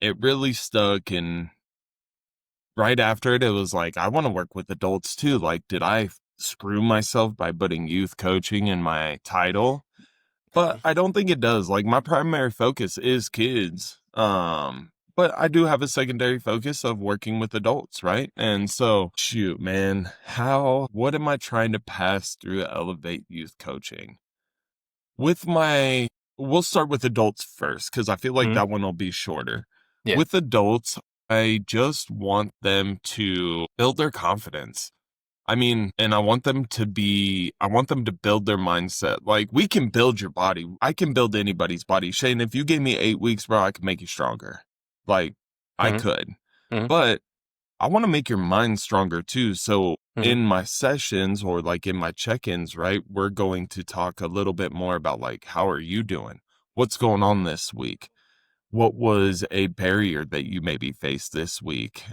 it really stuck. And right after it, it was like, I want to work with adults too. Like, did I screw myself by putting youth coaching in my title? But I don't think it does. Like my primary focus is kids. But I do have a secondary focus of working with adults, right? And so, shoot, man, what am I trying to pass through Elevate Youth Coaching? With my, we'll start with adults first, because I feel like Mhm. that one will be shorter. Yeah. With adults, I just want them to build their confidence. I mean, and I want them to build their mindset. Like, we can build your body. I can build anybody's body. Shane, if you gave me 8 weeks, bro, I could make you stronger. Like, I Hmm. could. Hmm. But I want to make your mind stronger too. So Hmm. in my sessions or like in my check-ins, right, we're going to talk a little bit more about like, how are you doing? What's going on this week? What was a barrier that you maybe faced this week?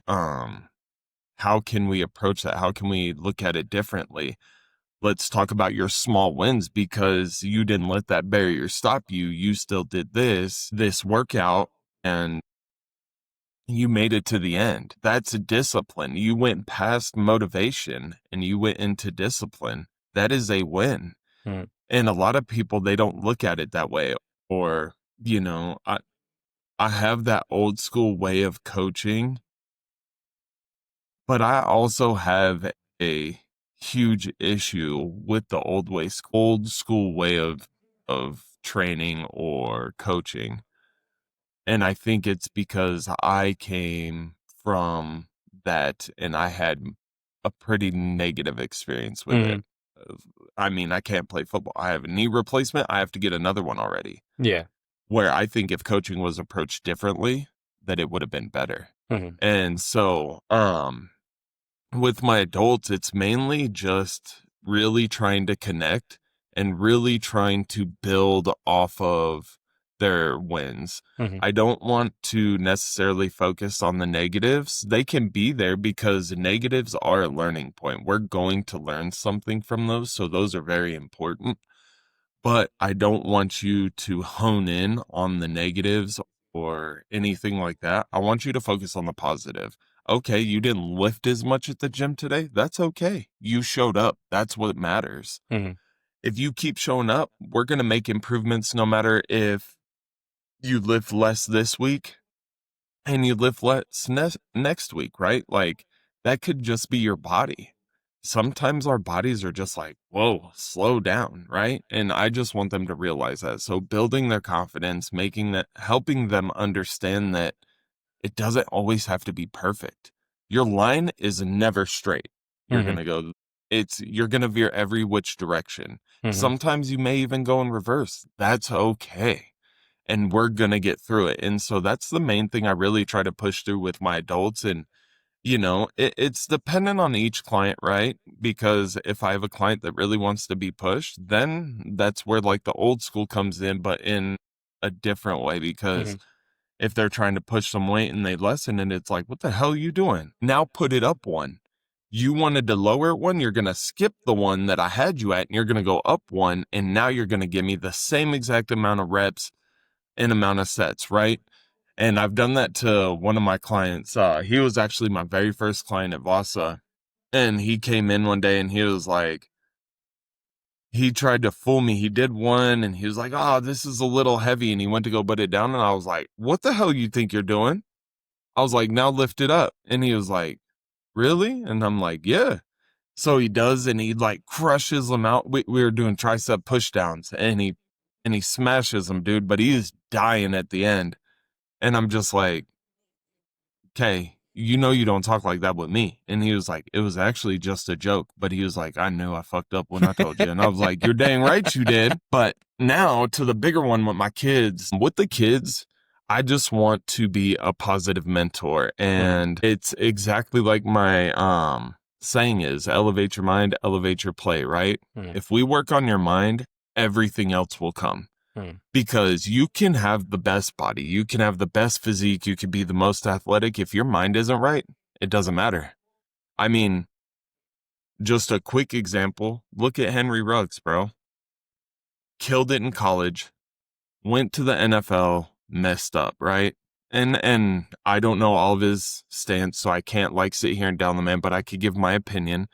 How can we approach that? How can we look at it differently? Let's talk about your small wins because you didn't let that barrier stop you. You still did this workout and you made it to the end. That's a discipline. You went past motivation and you went into discipline. That is a win. Hmm. And a lot of people, they don't look at it that way. Or, you know, I have that old school way of coaching, but I also have a huge issue with the old school way of training or coaching. And I think it's because I came from that and I had a pretty negative experience with it. Hmm. Uh, I mean, I can't play football. I have a knee replacement. I have to get another one already. Yeah. Where I think if coaching was approached differently, that it would have been better. Hmm. And so, with my adults, it's mainly just really trying to connect and really trying to build off of their wins. Hmm. I don't want to necessarily focus on the negatives. They can be there because negatives are a learning point. We're going to learn something from those. So those are very important. But I don't want you to hone in on the negatives or anything like that. I want you to focus on the positive. Okay, you didn't lift as much at the gym today. That's okay. You showed up. That's what matters. Hmm. If you keep showing up, we're going to make improvements no matter if you lift less this week and you lift less next week, right? Like that could just be your body. Sometimes our bodies are just like, whoa, slow down, right? And I just want them to realize that. So building their confidence, helping them understand that it doesn't always have to be perfect. Your line is never straight. You're going Hmm. to go, you're going to veer every which direction. Hmm. Sometimes you may even go in reverse. That's okay and we're going to get through it. And so that's the main thing I really try to push through with my adults. And, you know, it's dependent on each client, right? Because if I have a client that really wants to be pushed, then that's where like the old school comes in, but in a different way. Because Hmm. if they're trying to push some weight and they lessen it, it's like, what the hell are you doing? Now put it up one. You wanted to lower it one, you're going to skip the one that I had you at, and you're going to go up one. And now you're going to give me the same exact amount of reps and amount of sets, right? And I've done that to one of my clients. He was actually my very first client at Vasa. And he came in one day and he was like, he tried to fool me. He did one and he was like, oh, this is a little heavy. And he went to go put it down. And I was like, what the hell you think you're doing? I was like, now lift it up. And he was like, really? And I'm like, yeah. So he does, and he like crushes them out. We were doing tricep push downs and he smashes them, dude, but he is dying at the end. And I'm just like, okay, you know, you don't talk like that with me. And he was like, it was actually just a joke. But he was like, I knew I fucked up when I told you. And I was like, you're dang right you did. But now to the bigger one with my kids, with the kids, I just want to be a positive mentor. Mhm. And it's exactly like my saying is elevate your mind, elevate your play, right? Mhm. If we work on your mind, everything else will come. Mhm. Because you can have the best body, you can have the best physique, you can be the most athletic. If your mind isn't right, it doesn't matter. I mean, just a quick example, look at Henry Ruggs, bro. Killed it in college, went to the NFL, messed up, right? And I don't know all of his stance, so I can't like sit here and down the man, but I could give my opinion.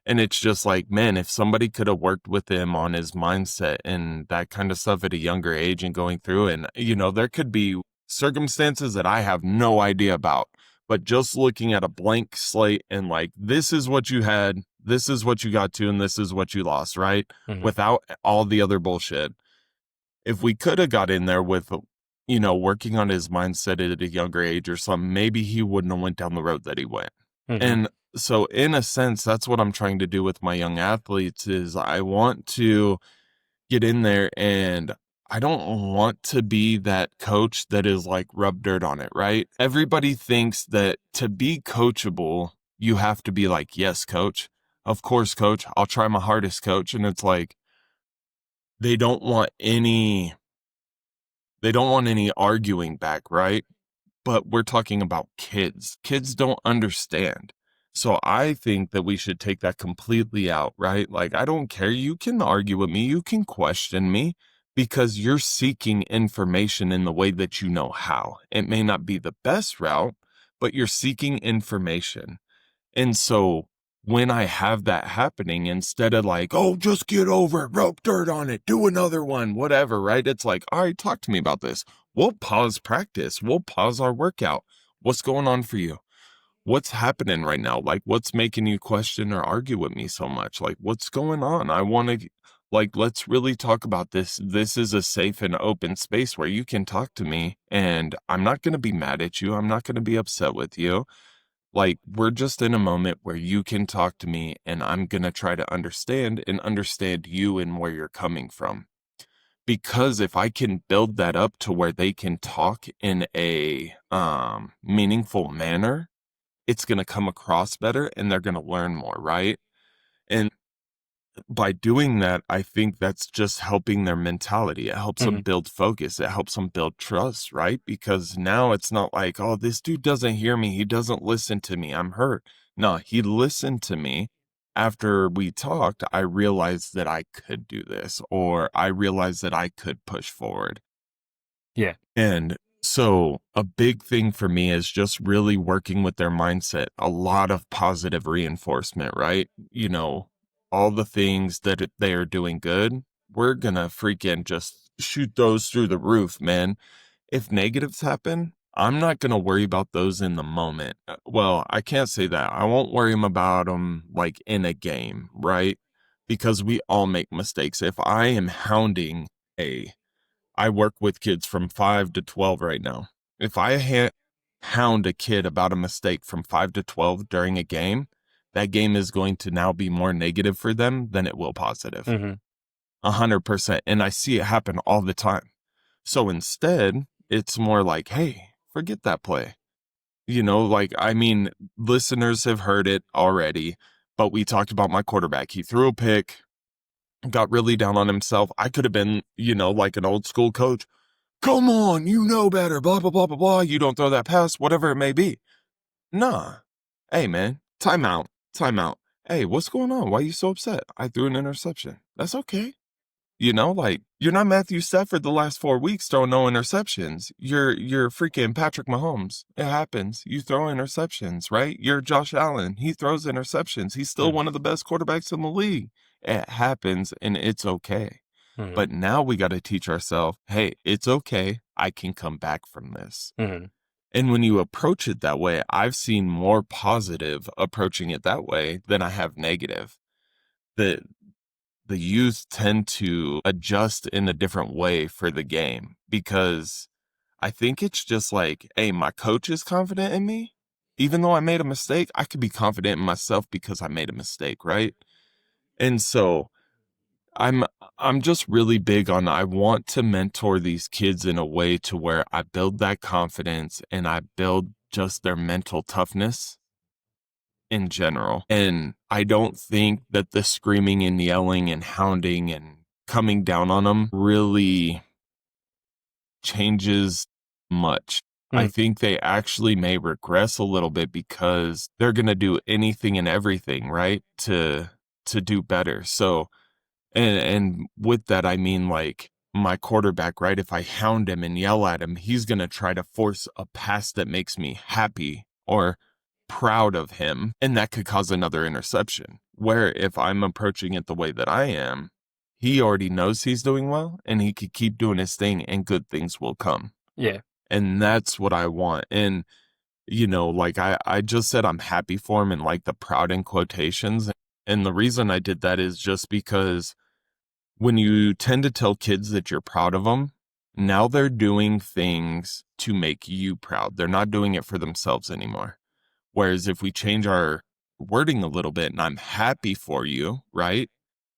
And it's just like, man, if somebody could have worked with him on his mindset and that kind of stuff at a younger age and going through, and there could be circumstances that I have no idea about. But just looking at a blank slate and like, this is what you had, this is what you got to, and this is what you lost, right? Mhm. Without all the other bullshit. If we could have got in there with, working on his mindset at a younger age or something, maybe he wouldn't have went down the road that he went. Mhm. And so in a sense, that's what I'm trying to do with my young athletes is I want to get in there and I don't want to be that coach that is like rub dirt on it, right? Everybody thinks that to be coachable, you have to be like, yes, coach. Of course, coach. I'll try my hardest, coach. And it's like they don't want any they don't want any arguing back, right? But we're talking about kids. Kids don't understand. So I think that we should take that completely out, right? Like, I don't care. You can argue with me, you can question me because you're seeking information in the way that you know how. It may not be the best route, but you're seeking information. And so when I have that happening, instead of like, oh, just get over it, rope dirt on it, do another one, whatever, right? It's like, all right, talk to me about this. We'll pause practice. We'll pause our workout. What's going on for you? What's happening right now? Like, what's making you question or argue with me so much? Like, what's going on? I want to, like, let's really talk about this. This is a safe and open space where you can talk to me, and I'm not going to be mad at you. I'm not going to be upset with you. Like, we're just in a moment where you can talk to me and I'm going to try to understand you and where you're coming from. Because if I can build that up to where they can talk in a meaningful manner, it's going to come across better and they're going to learn more, right? And by doing that, I think that's just helping their mentality. It helps them Mhm. build focus. It helps them build trust, right? Because now it's not like, oh, this dude doesn't hear me. He doesn't listen to me. I'm hurt. No, he listened to me. After we talked, I realized that I could do this, or I realized that I could push forward. Yeah. And so a big thing for me is just really working with their mindset, a lot of positive reinforcement, right? All the things that they are doing good, we're gonna freaking just shoot those through the roof, man. If negatives happen, I'm not gonna worry about those in the moment. Well, I can't say that. I won't worry about them like in a game, right? Because we all make mistakes. If I am hounding a I work with kids from 5 to 12 right now. If I hound a kid about a mistake from 5 to 12 during a game, that game is going to now be more negative for them than it will positive. Mhm. 100%. And I see it happen all the time. So instead, it's more like, hey, forget that play. Like, I mean, listeners have heard it already, but we talked about my quarterback. He threw a pick, got really down on himself. I could have been, like an old school coach. Come on, you know better, blah, blah, blah, blah, blah. You don't throw that pass, whatever it may be. Nah. Hey, man, timeout, timeout. Hey, what's going on? Why are you so upset? I threw an interception. That's okay. Like you're not Matthew Stafford the last 4 weeks throwing no interceptions. You're freaking Patrick Mahomes. It happens. You throw interceptions, right? You're Josh Allen. He throws interceptions. He's still Mhm. one of the best quarterbacks in the league. It happens and it's okay. Mhm. But now we got to teach ourselves, hey, it's okay. I can come back from this. Mhm. And when you approach it that way, I've seen more positive approaching it that way than I have negative. The the youth tend to adjust in a different way for the game because I think it's just like, hey, my coach is confident in me. Even though I made a mistake, I could be confident in myself because I made a mistake, right? And so I'm I'm just really big on I want to mentor these kids in a way to where I build that confidence and I build just their mental toughness in general. And I don't think that the screaming and yelling and hounding and coming down on them really changes much. I Mm, think they actually may regress a little bit because they're going to do anything and everything, right? To do better. So, and with that I mean like my quarterback, right? If I hound him and yell at him, he's going to try to force a pass that makes me happy or proud of him, and that could cause another interception. Where if I'm approaching it the way that I am, he already knows he's doing well and he could keep doing his thing and good things will come. yeah. And that's what I want. And like I just said I'm happy for him and like the proud in quotations. And the reason I did that is just because when you tend to tell kids that you're proud of them, now they're doing things to make you proud. They're not doing it for themselves anymore. Whereas if we change our wording a little bit and I'm happy for you, right?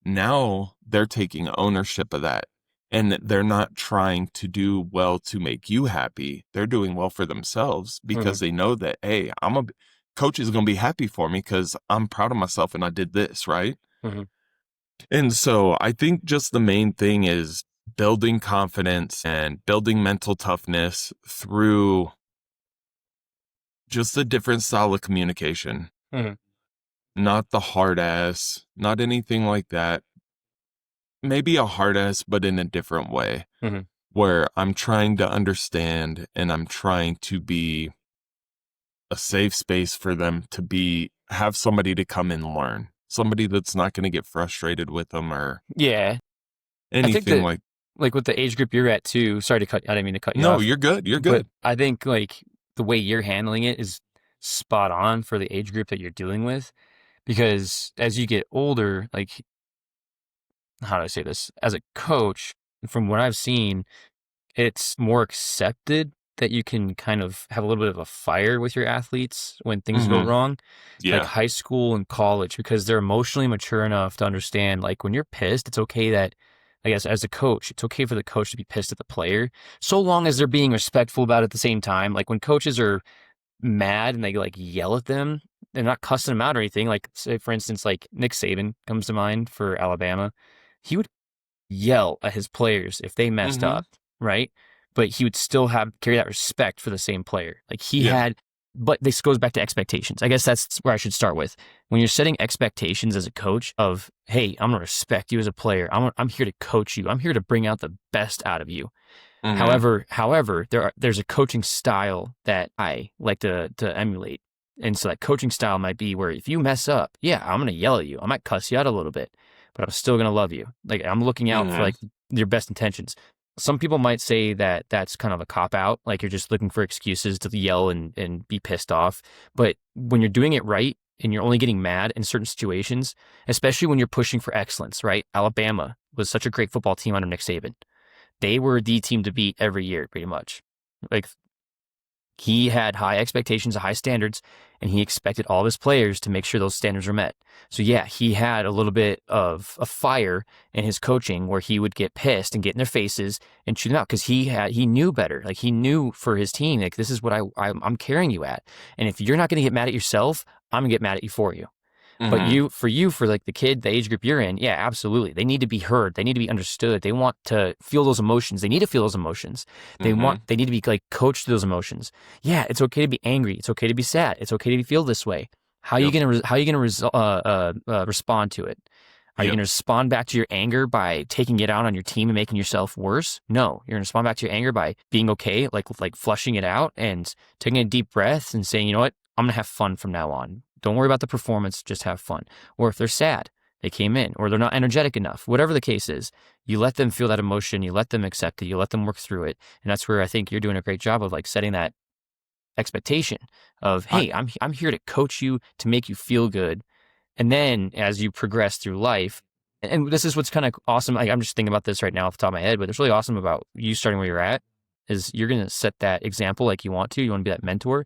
Now they're taking ownership of that. And they're not trying to do well to make you happy. They're doing well for themselves because Mhm, they know that, hey, coach is going to be happy for me because I'm proud of myself and I did this, right? mhm, And so I think just the main thing is building confidence and building mental toughness through just a different style of communication. mhm, Not the hard ass, not anything like that. Maybe a hard ass, but in a different way, mhm. where I'm trying to understand and I'm trying to be a safe space for them to have somebody to come and learn. Somebody that's not going to get frustrated with them or Yeah. I think anything that, like, like, with the age group you're at too, sorry to cut I didn't mean to cut you no, off, you're good. You're but good. I think, like, the way you're handling it is spot on for the age group that you're dealing with, because as you get older, like, how do I say this? As a coach, from what I've seen, it's more accepted that you can kind of have a little bit of a fire with your athletes when things go Mm-hmm. wrong, like Yeah. high school and college, because they're emotionally mature enough to understand, like, when you're pissed, it's okay that, I guess, as a coach, it's okay for the coach to be pissed at the player, so long as they're being respectful about it at the same time. Like, when coaches are mad and they like yell at them, they're not cussing them out or anything. Like, say, for instance, like Nick Saban comes to mind for Alabama. He would yell at his players if they messed Mm-hmm. up, right? But he would still have carry that respect for the same player. Like he Yeah. had, but this goes back to expectations. I guess that's where I should start with. When you're setting expectations as a coach of, hey, I'm gonna respect you as a player. I'm here to coach you. I'm here to bring out the best out of you. Mm-hmm. However, there's a coaching style that I like to emulate. And so that coaching style might be where if you mess up, yeah, I'm gonna yell at you. I might cuss you out a little bit, but I'm still gonna love you. Like I'm looking out for Mm-hmm. like your best intentions. Some people might say that that's kind of a cop out, like you're just looking for excuses to yell and be pissed off. But when you're doing it right and you're only getting mad in certain situations, especially when you're pushing for excellence, right? Alabama was such a great football team under Nick Saban. They were the team to beat every year, pretty much. Like he had high expectations, high standards, and he expected all of his players to make sure those standards were met. So yeah, he had a little bit of a fire in his coaching where he would get pissed and get in their faces and shoot them out because he knew better. Like he knew for his team, like this is what I'm carrying you at, and if you're not going to get mad at yourself, I'm gonna get mad at you for you. But Mm-hmm. for like the kid, the age group you're in, yeah, absolutely. They need to be heard. They need to be understood. They want to feel those emotions. They need to feel those emotions. Mm-hmm. They need to be like coached through those emotions. Yeah, it's okay to be angry. It's okay to be sad. It's okay to feel this way. Yep. How are you gonna respond to it? Are you Yep. gonna respond back to your anger by taking it out on your team and making yourself worse? No, you're gonna respond back to your anger by being okay, like flushing it out and taking a deep breath and saying, you know what, I'm gonna have fun from now on. Don't worry about the performance, just have fun. Or if they're sad, they came in, or they're not energetic enough, whatever the case is, you let them feel that emotion, you let them accept it, you let them work through it. And that's where I think you're doing a great job of like setting that expectation of, I hey, I'm here to coach you to make you feel good. And then as you progress through life, and this is what's kind of awesome. Like I'm just thinking about this right now off the top of my head, but it's really awesome about you starting where you're at is you're going to set that example like you want to. You want to be that mentor.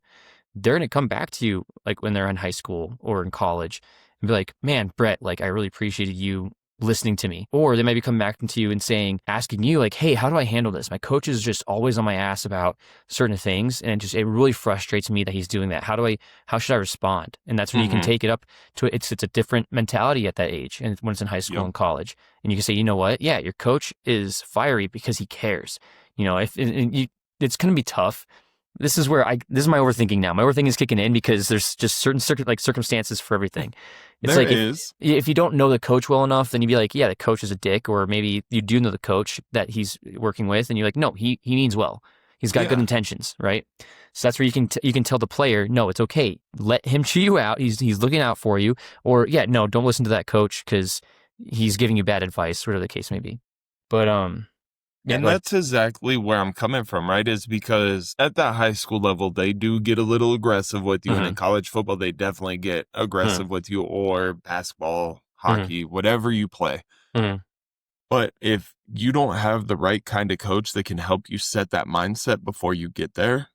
They're going to come back to you like when they're in high school or in college and be like, man, Brett, like I really appreciated you listening to me. Or they might be coming back to you and asking you like, hey, how do I handle this? My coach is just always on my ass about certain things. And it really frustrates me that he's doing that. How should I respond? And that's when you can take it up to it's a different mentality at that age. And when it's in high school and college, and you can say, you know what? Yeah, your coach is fiery because he cares. It's going to be tough. This is my overthinking now. My overthinking is kicking in because there's just certain circumstances for everything. It's there like is. if you don't know the coach well enough, then you'd be like, yeah, the coach is a dick. Or maybe you do know the coach that he's working with, and you're like, no, he means well. He's got good intentions, right? So that's where you can tell the player, no, it's okay. Let him chew you out. He's looking out for you. Or yeah, no, don't listen to that coach because he's giving you bad advice, whatever the case may be. But yeah, and that's exactly where I'm coming from, right? Is because at that high school level, they do get a little aggressive with you. And in college football, they definitely get aggressive with you, or basketball, hockey, whatever you play. But if you don't have the right kind of coach that can help you set that mindset before you get there,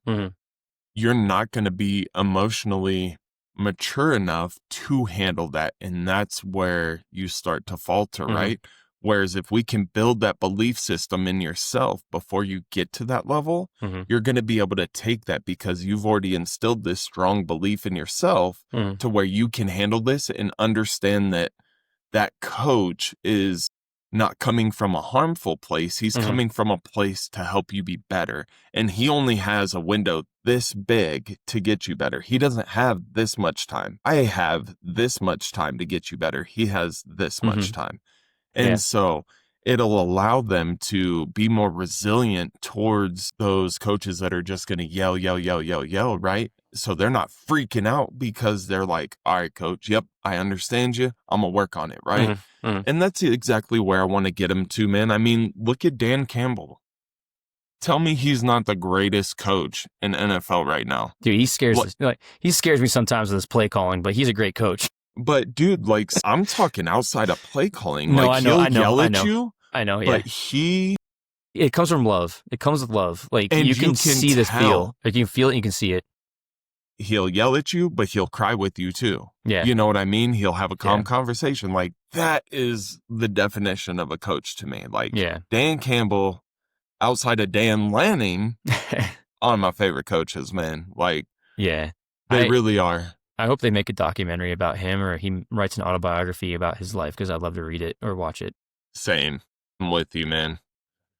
you're not going to be emotionally mature enough to handle that. And that's where you start to falter, right? Whereas if we can build that belief system in yourself before you get to that level, you're going to be able to take that because you've already instilled this strong belief in yourself to where you can handle this and understand that that coach is not coming from a harmful place. He's coming from a place to help you be better. And he only has a window this big to get you better. He doesn't have this much time. I have this much time to get you better. He has this much time. And so it'll allow them to be more resilient towards those coaches that are just going to yell, right? So they're not freaking out because they're like, all right, coach, yep, I understand you. I'm going to work on it, right? And that's exactly where I want to get him to, man. I mean, look at Dan Campbell. Tell me he's not the greatest coach in NFL right now. Dude, he scares me sometimes with his play calling, but he's a great coach. But dude, like, I'm talking outside of play calling. No, like, I know, yell at you. I know, yeah. But it comes from love. It comes with love. Like, and you can see this feel. Like, you can feel it, you can see it. He'll yell at you, but he'll cry with you too. Yeah. You know what I mean? He'll have a calm conversation. Like, that is the definition of a coach to me. Like, Dan Campbell, outside of Dan Lanning, are my favorite coaches, man. Like, they really are. I hope they make a documentary about him, or he writes an autobiography about his life, because I'd love to read it or watch it. Same. I'm with you, man.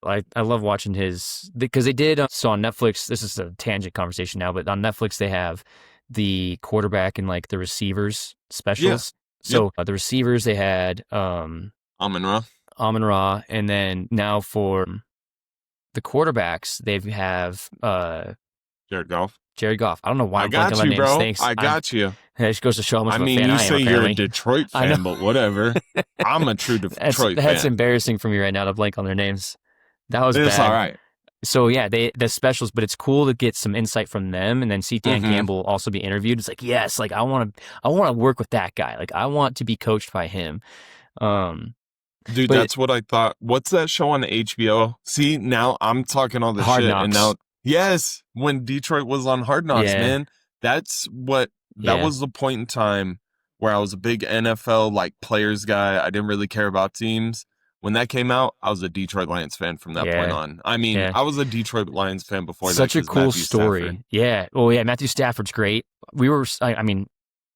I love watching because they did, so on Netflix, this is a tangent conversation now, but on Netflix they have the quarterback and like the receivers specials. So the receivers, they had Amon-Ra, and then now for the quarterbacks, they have Jared Goff. I don't know why I'm blanking on names. Bro. Thanks. I got you. It just goes to show how much of a fan I am. You say apparently. You're a Detroit fan, but whatever. I'm a true Detroit fan. That's embarrassing for me right now to blank on their names. That was it's bad. All right. So yeah, the specials, but it's cool to get some insight from them, and then see Dan Campbell also be interviewed. It's like, yes, like I want to work with that guy. Like I want to be coached by him. Dude, that's what I thought. What's that show on HBO? See, now I'm talking all this Hard shit, Knocks. and now, yes, when Detroit was on Hard Knocks, man, that was the point in time where I was a big NFL like players guy. I didn't really care about teams. When that came out, I was a Detroit Lions fan from that point on. I mean, I was a Detroit Lions fan before Such that. Such a cool Matthew story. Stafford. Yeah. Well, yeah, Matthew Stafford's great.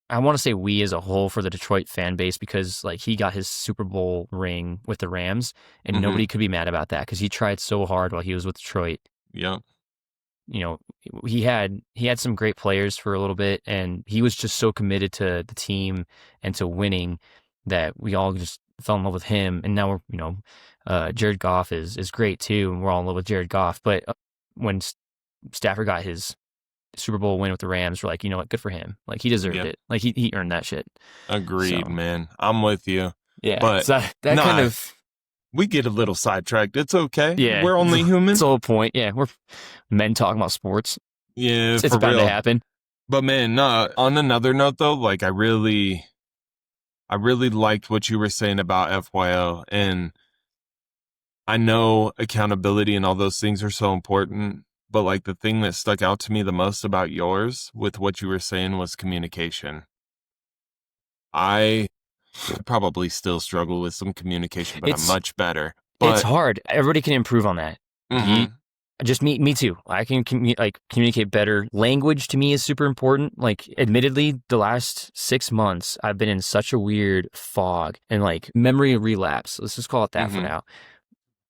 I want to say we as a whole for the Detroit fan base, because like he got his Super Bowl ring with the Rams, and nobody could be mad about that because he tried so hard while he was with Detroit. Yeah. You know, he had some great players for a little bit, and he was just so committed to the team and to winning that we all just fell in love with him. And now Jared Goff is great too, and we're all in love with Jared Goff. But when Stafford got his Super Bowl win with the Rams, we're like, you know what, good for him. Like he deserved it. Like he earned that shit. Agreed, man. I'm with you. Yeah, but so that kind of. We get a little sidetracked. It's okay. Yeah. We're only human. That's the whole point. Yeah. We're men talking about sports. Yeah, it's about to happen. But man, on another note though, like I really liked what you were saying about FYO. And I know accountability and all those things are so important. But like the thing that stuck out to me the most about yours with what you were saying was communication. I I probably still struggle with some communication, but I'm It's much better. it's But hard. Everybody can improve on that. You mhm, just me too. I can communicate better. Language to me is super important. Like, admittedly, the last 6 months I've been in such a weird fog and like memory relapse. Let's just call it that for mhm, now.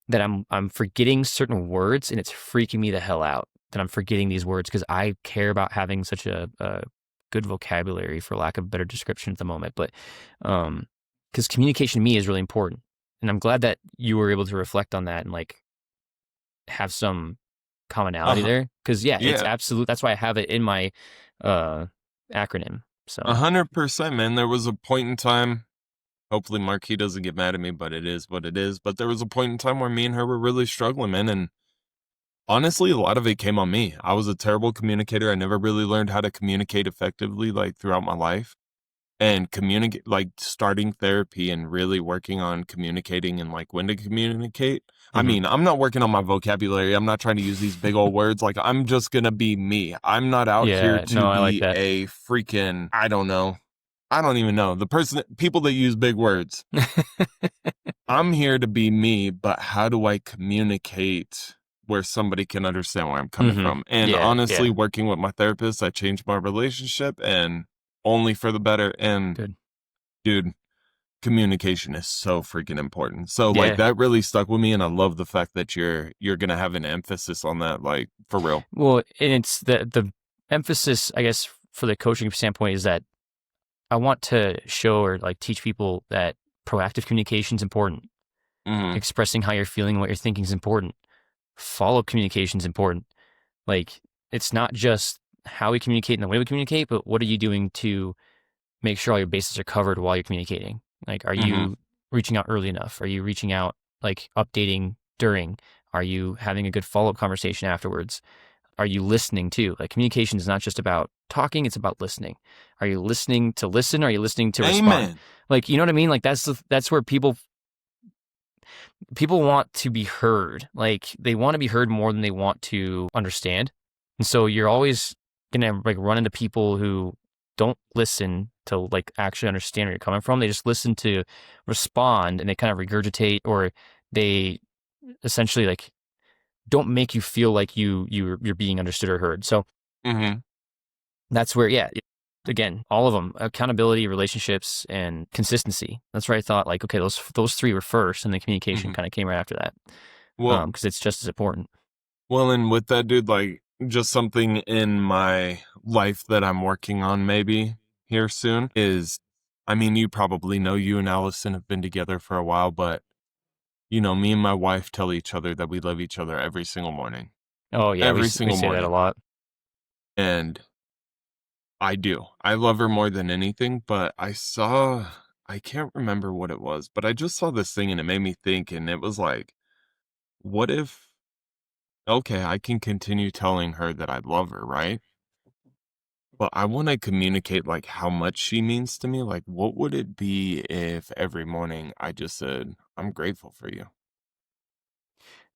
That I'm forgetting certain words, and it's freaking me the hell out that I'm forgetting these words because I care about having such a good vocabulary, for lack of a better description at the moment. But because communication to me is really important, and I'm glad that you were able to reflect on that and like have some commonality uh-huh, there. Because yeah, it's yeah, absolute. That's why I have it in my uh, acronym. So 100%, man. There was a point in time. Hopefully, Marquis doesn't get mad at me, but it is what it is. But there was a point in time where me and her were really struggling, man, and honestly, a lot of it came on me. I was a terrible communicator. I never really learned how to communicate effectively, like throughout my life. And communicate, like starting therapy and really working on communicating and like when to communicate. I mhm. mean, I'm not working on my vocabulary. I'm not trying to use these big old words. Like, I'm just gonna be me. I'm not out here Yeah, to no, I like be that. a freaking, I don't know. I don't even know. The person, people that use big words. I'm here to be me, but how do I communicate where somebody can understand where I'm coming hmm from? And Yeah, honestly, yeah, working with my therapist, I changed my relationship and only for the better. And good. dude, communication is so freaking important. So like Yeah. that really stuck with me, and I love the fact that you're gonna have an emphasis on that, like for real. Well, and it's the emphasis, I guess, for the coaching standpoint is that I want to show or like teach people that proactive communication is important. Hmm. Expressing how you're feeling, what you're thinking is important. Follow communication is important. Like, it's not just how we communicate and the way we communicate, but what are you doing to make sure all your bases are covered while you're communicating? Like, are Hmm. you reaching out early enough? Are you reaching out, like updating during? Are you having a good follow up conversation afterwards? Are you listening too? Like, communication is not just about talking, it's about listening. Are you listening to listen? Or are you listening to respond? Amen. Like, you know what I mean? Like, that's where people want to be heard. Like, they want to be heard more than they want to understand. And so you're always gonna like run into people who don't listen to like actually understand where you're coming from. They just listen to respond, and they kind of regurgitate, or they essentially like don't make you feel like you're being understood or heard. So Hmm. that's where, yeah, again, all of them, accountability, relationships, and consistency. That's where I thought, like, okay, those three were first, and the communication Hmm. kind of came right after that, Well, because it's just as important. and with that, dude, like just something in my life that I'm working on maybe here soon is, I mean, you probably know you and Allison have been together for a while, but me and my wife tell each other that we love each other every single morning. Oh yeah, Every we single say that a morning. lot. And I do. I love her more than anything, but I can't remember what it was, but I just saw this thing and it made me think, and it was like, what if, okay, I can continue telling her that I love her, right? But I want to communicate like how much she means to me. Like, what would it be if every morning I just said, I'm grateful for you?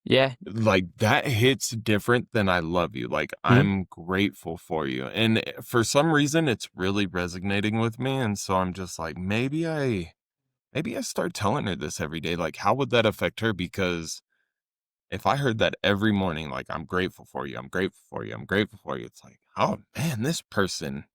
Yeah, Like, that hits different than I love you. Like, mhm. I'm grateful for you. And for some reason, it's really resonating with me. And so I'm just like, maybe I start telling her this every day. Like, how would that affect her? Because if I heard that every morning, like, I'm grateful for you, I'm grateful for you, I'm grateful for you, it's like, oh man, this person,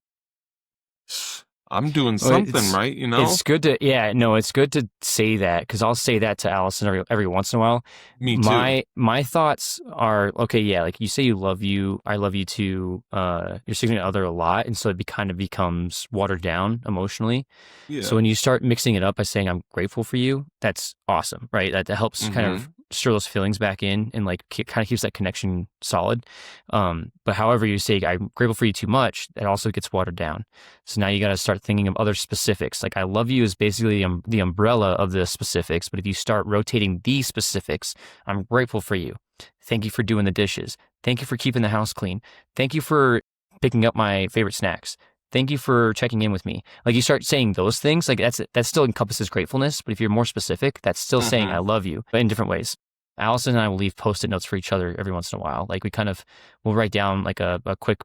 I'm doing Well, something right, you know? it's good to, yeah, no, it's good to say that, because I'll say that to Allison every once in a while. Me too. My thoughts are, okay, yeah, like you say you love you, I love you too, your significant other a lot, and so kind of becomes watered down emotionally. So Yeah. when you start mixing it up by saying I'm grateful for you, that's awesome, right? That helps kind of Mm-hmm. stir those feelings back in, and like kind of keeps that connection solid. But however you say I'm grateful for you too much, it also gets watered down. So now you got to start thinking of other specifics. Like, I love you is basically the umbrella of the specifics, but if you start rotating these specifics, I'm grateful for you. Thank you for doing the dishes. Thank you for keeping the house clean. Thank you for picking up my favorite snacks. Thank you for checking in with me. Like, you start saying those things, like that still encompasses gratefulness, but if you're more specific, that's still saying I Mm-hmm. love you, but in different ways. Allison and I will leave post-it notes for each other every once in a while. Like, we'll write down like a quick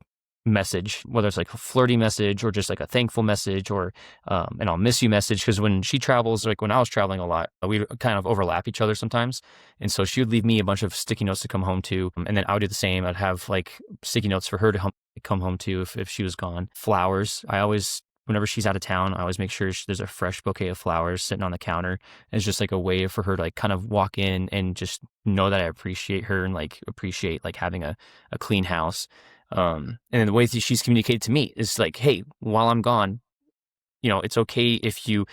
message, whether it's like a flirty message or just like a thankful message or and I'll miss you message. Because when she travels, like when I was traveling a lot, we kind of overlap each other sometimes. And so she would leave me a bunch of sticky notes to come home to. And then I would do the same. I'd have like sticky notes for her to come home to if she was gone. Flowers. I always, whenever she's out of town, I always make sure there's a fresh bouquet of flowers sitting on the counter. It's just like a way for her to like kind of walk in and just know that I appreciate her and like appreciate like having a clean house. And then the way that she's communicated to me is like, hey, while I'm gone, it's okay if you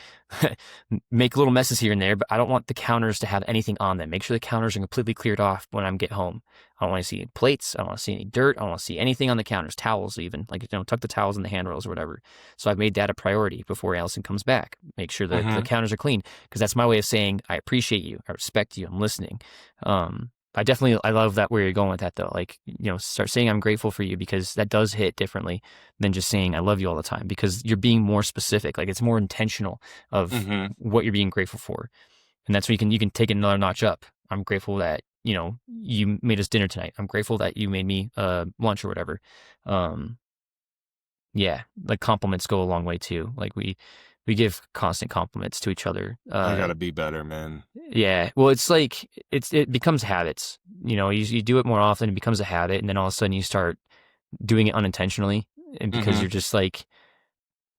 make little messes here and there, but I don't want the counters to have anything on them. Make sure the counters are completely cleared off when I get home. I don't want to see any plates. I don't want to see any dirt. I don't want to see anything on the counters, towels even. Like, tuck the towels in the handrails or whatever. So I've made that a priority before Allison comes back. Make sure that the counters are clean, because that's my way of saying I appreciate you. I respect you. I'm listening. I love that where you're going with that though. Like, start saying I'm grateful for you, because that does hit differently than just saying I love you all the time, because you're being more specific. Like, it's more intentional of what you're being grateful for. And that's where you can take it another notch up. I'm grateful that, you made us dinner tonight. I'm grateful that you made me lunch or whatever. Yeah, like compliments go a long way too. Like we give constant compliments to each other. I gotta be better, man. Yeah. Well, it's like, it becomes habits. You do it more often, it becomes a habit, and then all of a sudden you start doing it unintentionally, and because you're just like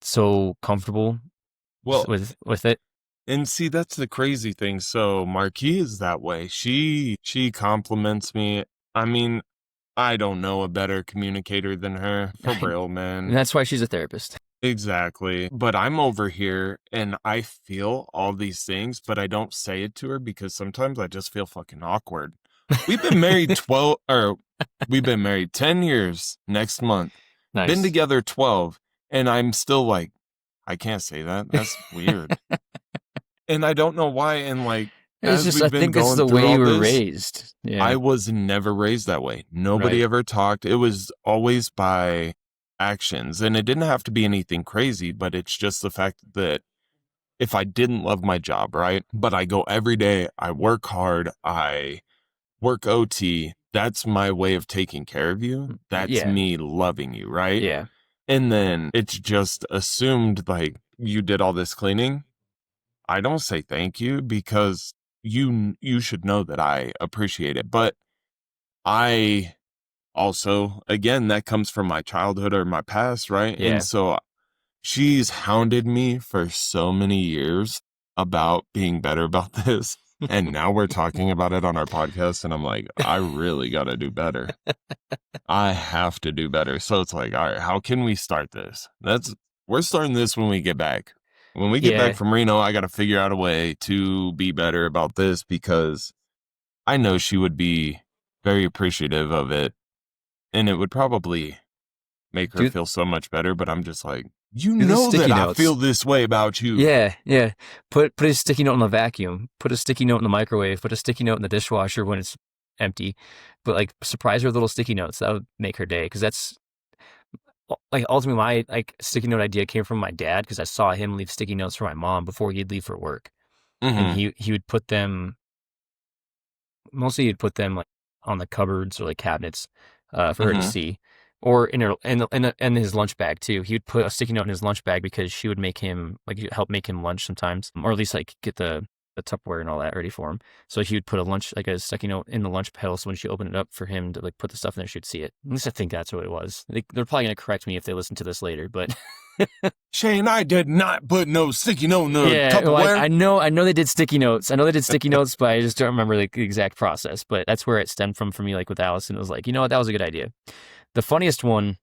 so comfortable Well, with it. and see, that's the crazy thing. So Marquis is that way. She compliments me. I mean, I don't know a better communicator than her, for real, man. And that's why she's a therapist. Exactly. But I'm over here and I feel all these things, but I don't say it to her because sometimes I just feel fucking awkward. We've been married 10 years next month. Nice. Been together 12, and I'm still like, I can't say that. That's weird. And I don't know why. And like, I think it's the way you were raised. Yeah. I was never raised that way. Nobody ever talked. It was always by actions. And it didn't have to be anything crazy, but it's just the fact that if I didn't love my job, right? But I go every day, I work hard, I work OT. That's my way of taking care of you. That's me loving you, right? Yeah. And then it's just assumed like you did all this cleaning. I don't say thank you because you should know that I appreciate it. But I also, again, that comes from my childhood or my past, right? Yeah. And so she's hounded me for so many years about being better about this. And now we're talking about it on our podcast. And I'm like, I really got to do better. I have to do better. So it's like, all right, how can we start this? We're starting this when we get back. When we get back from Reno, I got to figure out a way to be better about this, because I know she would be very appreciative of it. And it would probably make her feel so much better. But I'm just like, know that I feel this way about you. Yeah, yeah. Put a sticky note in the vacuum. Put a sticky note in the microwave. Put a sticky note in the dishwasher when it's empty. But like, surprise her with little sticky notes. That would make her day, because that's like ultimately my sticky note idea came from my dad, because I saw him leave sticky notes for my mom before he'd leave for work, and he would put them. Mostly, he'd put them like on the cupboards or like cabinets for her to see, or in his lunch bag too. He would put a sticky note in his lunch bag because she would help make him lunch sometimes, or at least like get the Tupperware and all that ready for him. So he would put a sticky note in the lunch pail, so when she opened it up for him to like put the stuff in there, she'd see it. At least I think that's what it was. They're probably gonna correct me if they listen to this later, but Shane, I did not put no sticky note in the Tupperware. Well, I know they did sticky notes. I know they did sticky notes, but I just don't remember the exact process. But that's where it stemmed from for me. Like with Allison, it was like, what, that was a good idea. The funniest one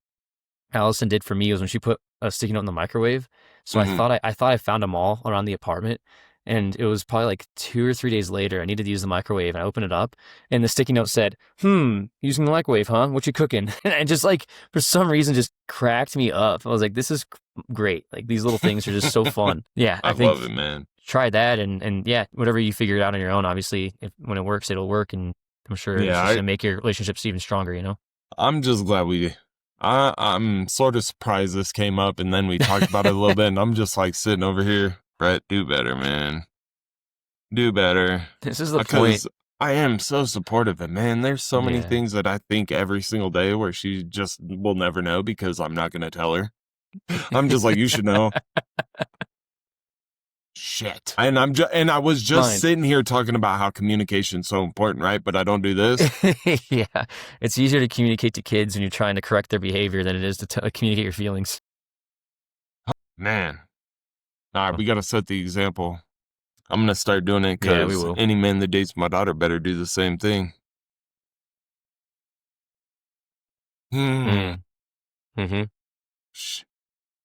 Allison did for me was when she put a sticky note in the microwave. So I thought I found them all around the apartment. And it was probably like 2 or 3 days later, I needed to use the microwave, and I opened it up, and the sticky note said, using the microwave, huh? What you cooking? And just like, for some reason, just cracked me up. I was like, this is great. Like, these little things are just so fun. Yeah, I think love it, man. Try that, and yeah, whatever you figure it out on your own, obviously, when it works, it'll work, and I'm sure it's just going to make your relationships even stronger, I'm just glad I'm sort of surprised this came up, and then we talked about it a little bit, and I'm just like sitting over here. Brett, do better, man. Do better. This is the point. I am so supportive, and man, there's so many Yeah. things that I think every single day where she just will never know because I'm not gonna tell her. I'm just like, you should know. Shit. And I was just Fine. sitting here talking about how communication's so important, right? But I don't do this. Yeah. It's easier to communicate to kids when you're trying to correct their behavior than it is to communicate your feelings. Man. All right, we gotta set the example. I'm gonna start doing it Yeah, we because will. any man that dates my daughter better do the same thing. Hmm. Mm. Mm-hmm.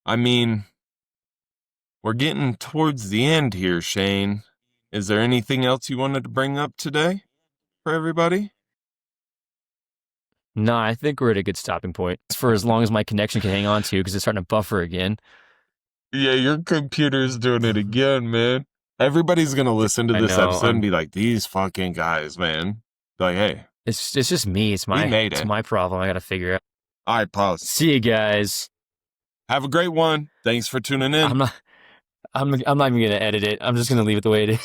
I mean, we're getting towards the end here, Shane. Is there anything else you wanted to bring up today for everybody? No, I think we're at a good stopping point for as long as my connection can hang on to because it's starting to buffer again. Yeah, your computer's doing it again, man. Everybody's gonna listen to I this know. episode and be like, "These fucking guys, man." Like, hey, It's just me. we made It's it. my problem. I got to figure out. All right, pause. See you guys. Have a great one. Thanks for tuning in. I'm not. I'm not even gonna edit it. I'm just gonna leave it the way it is.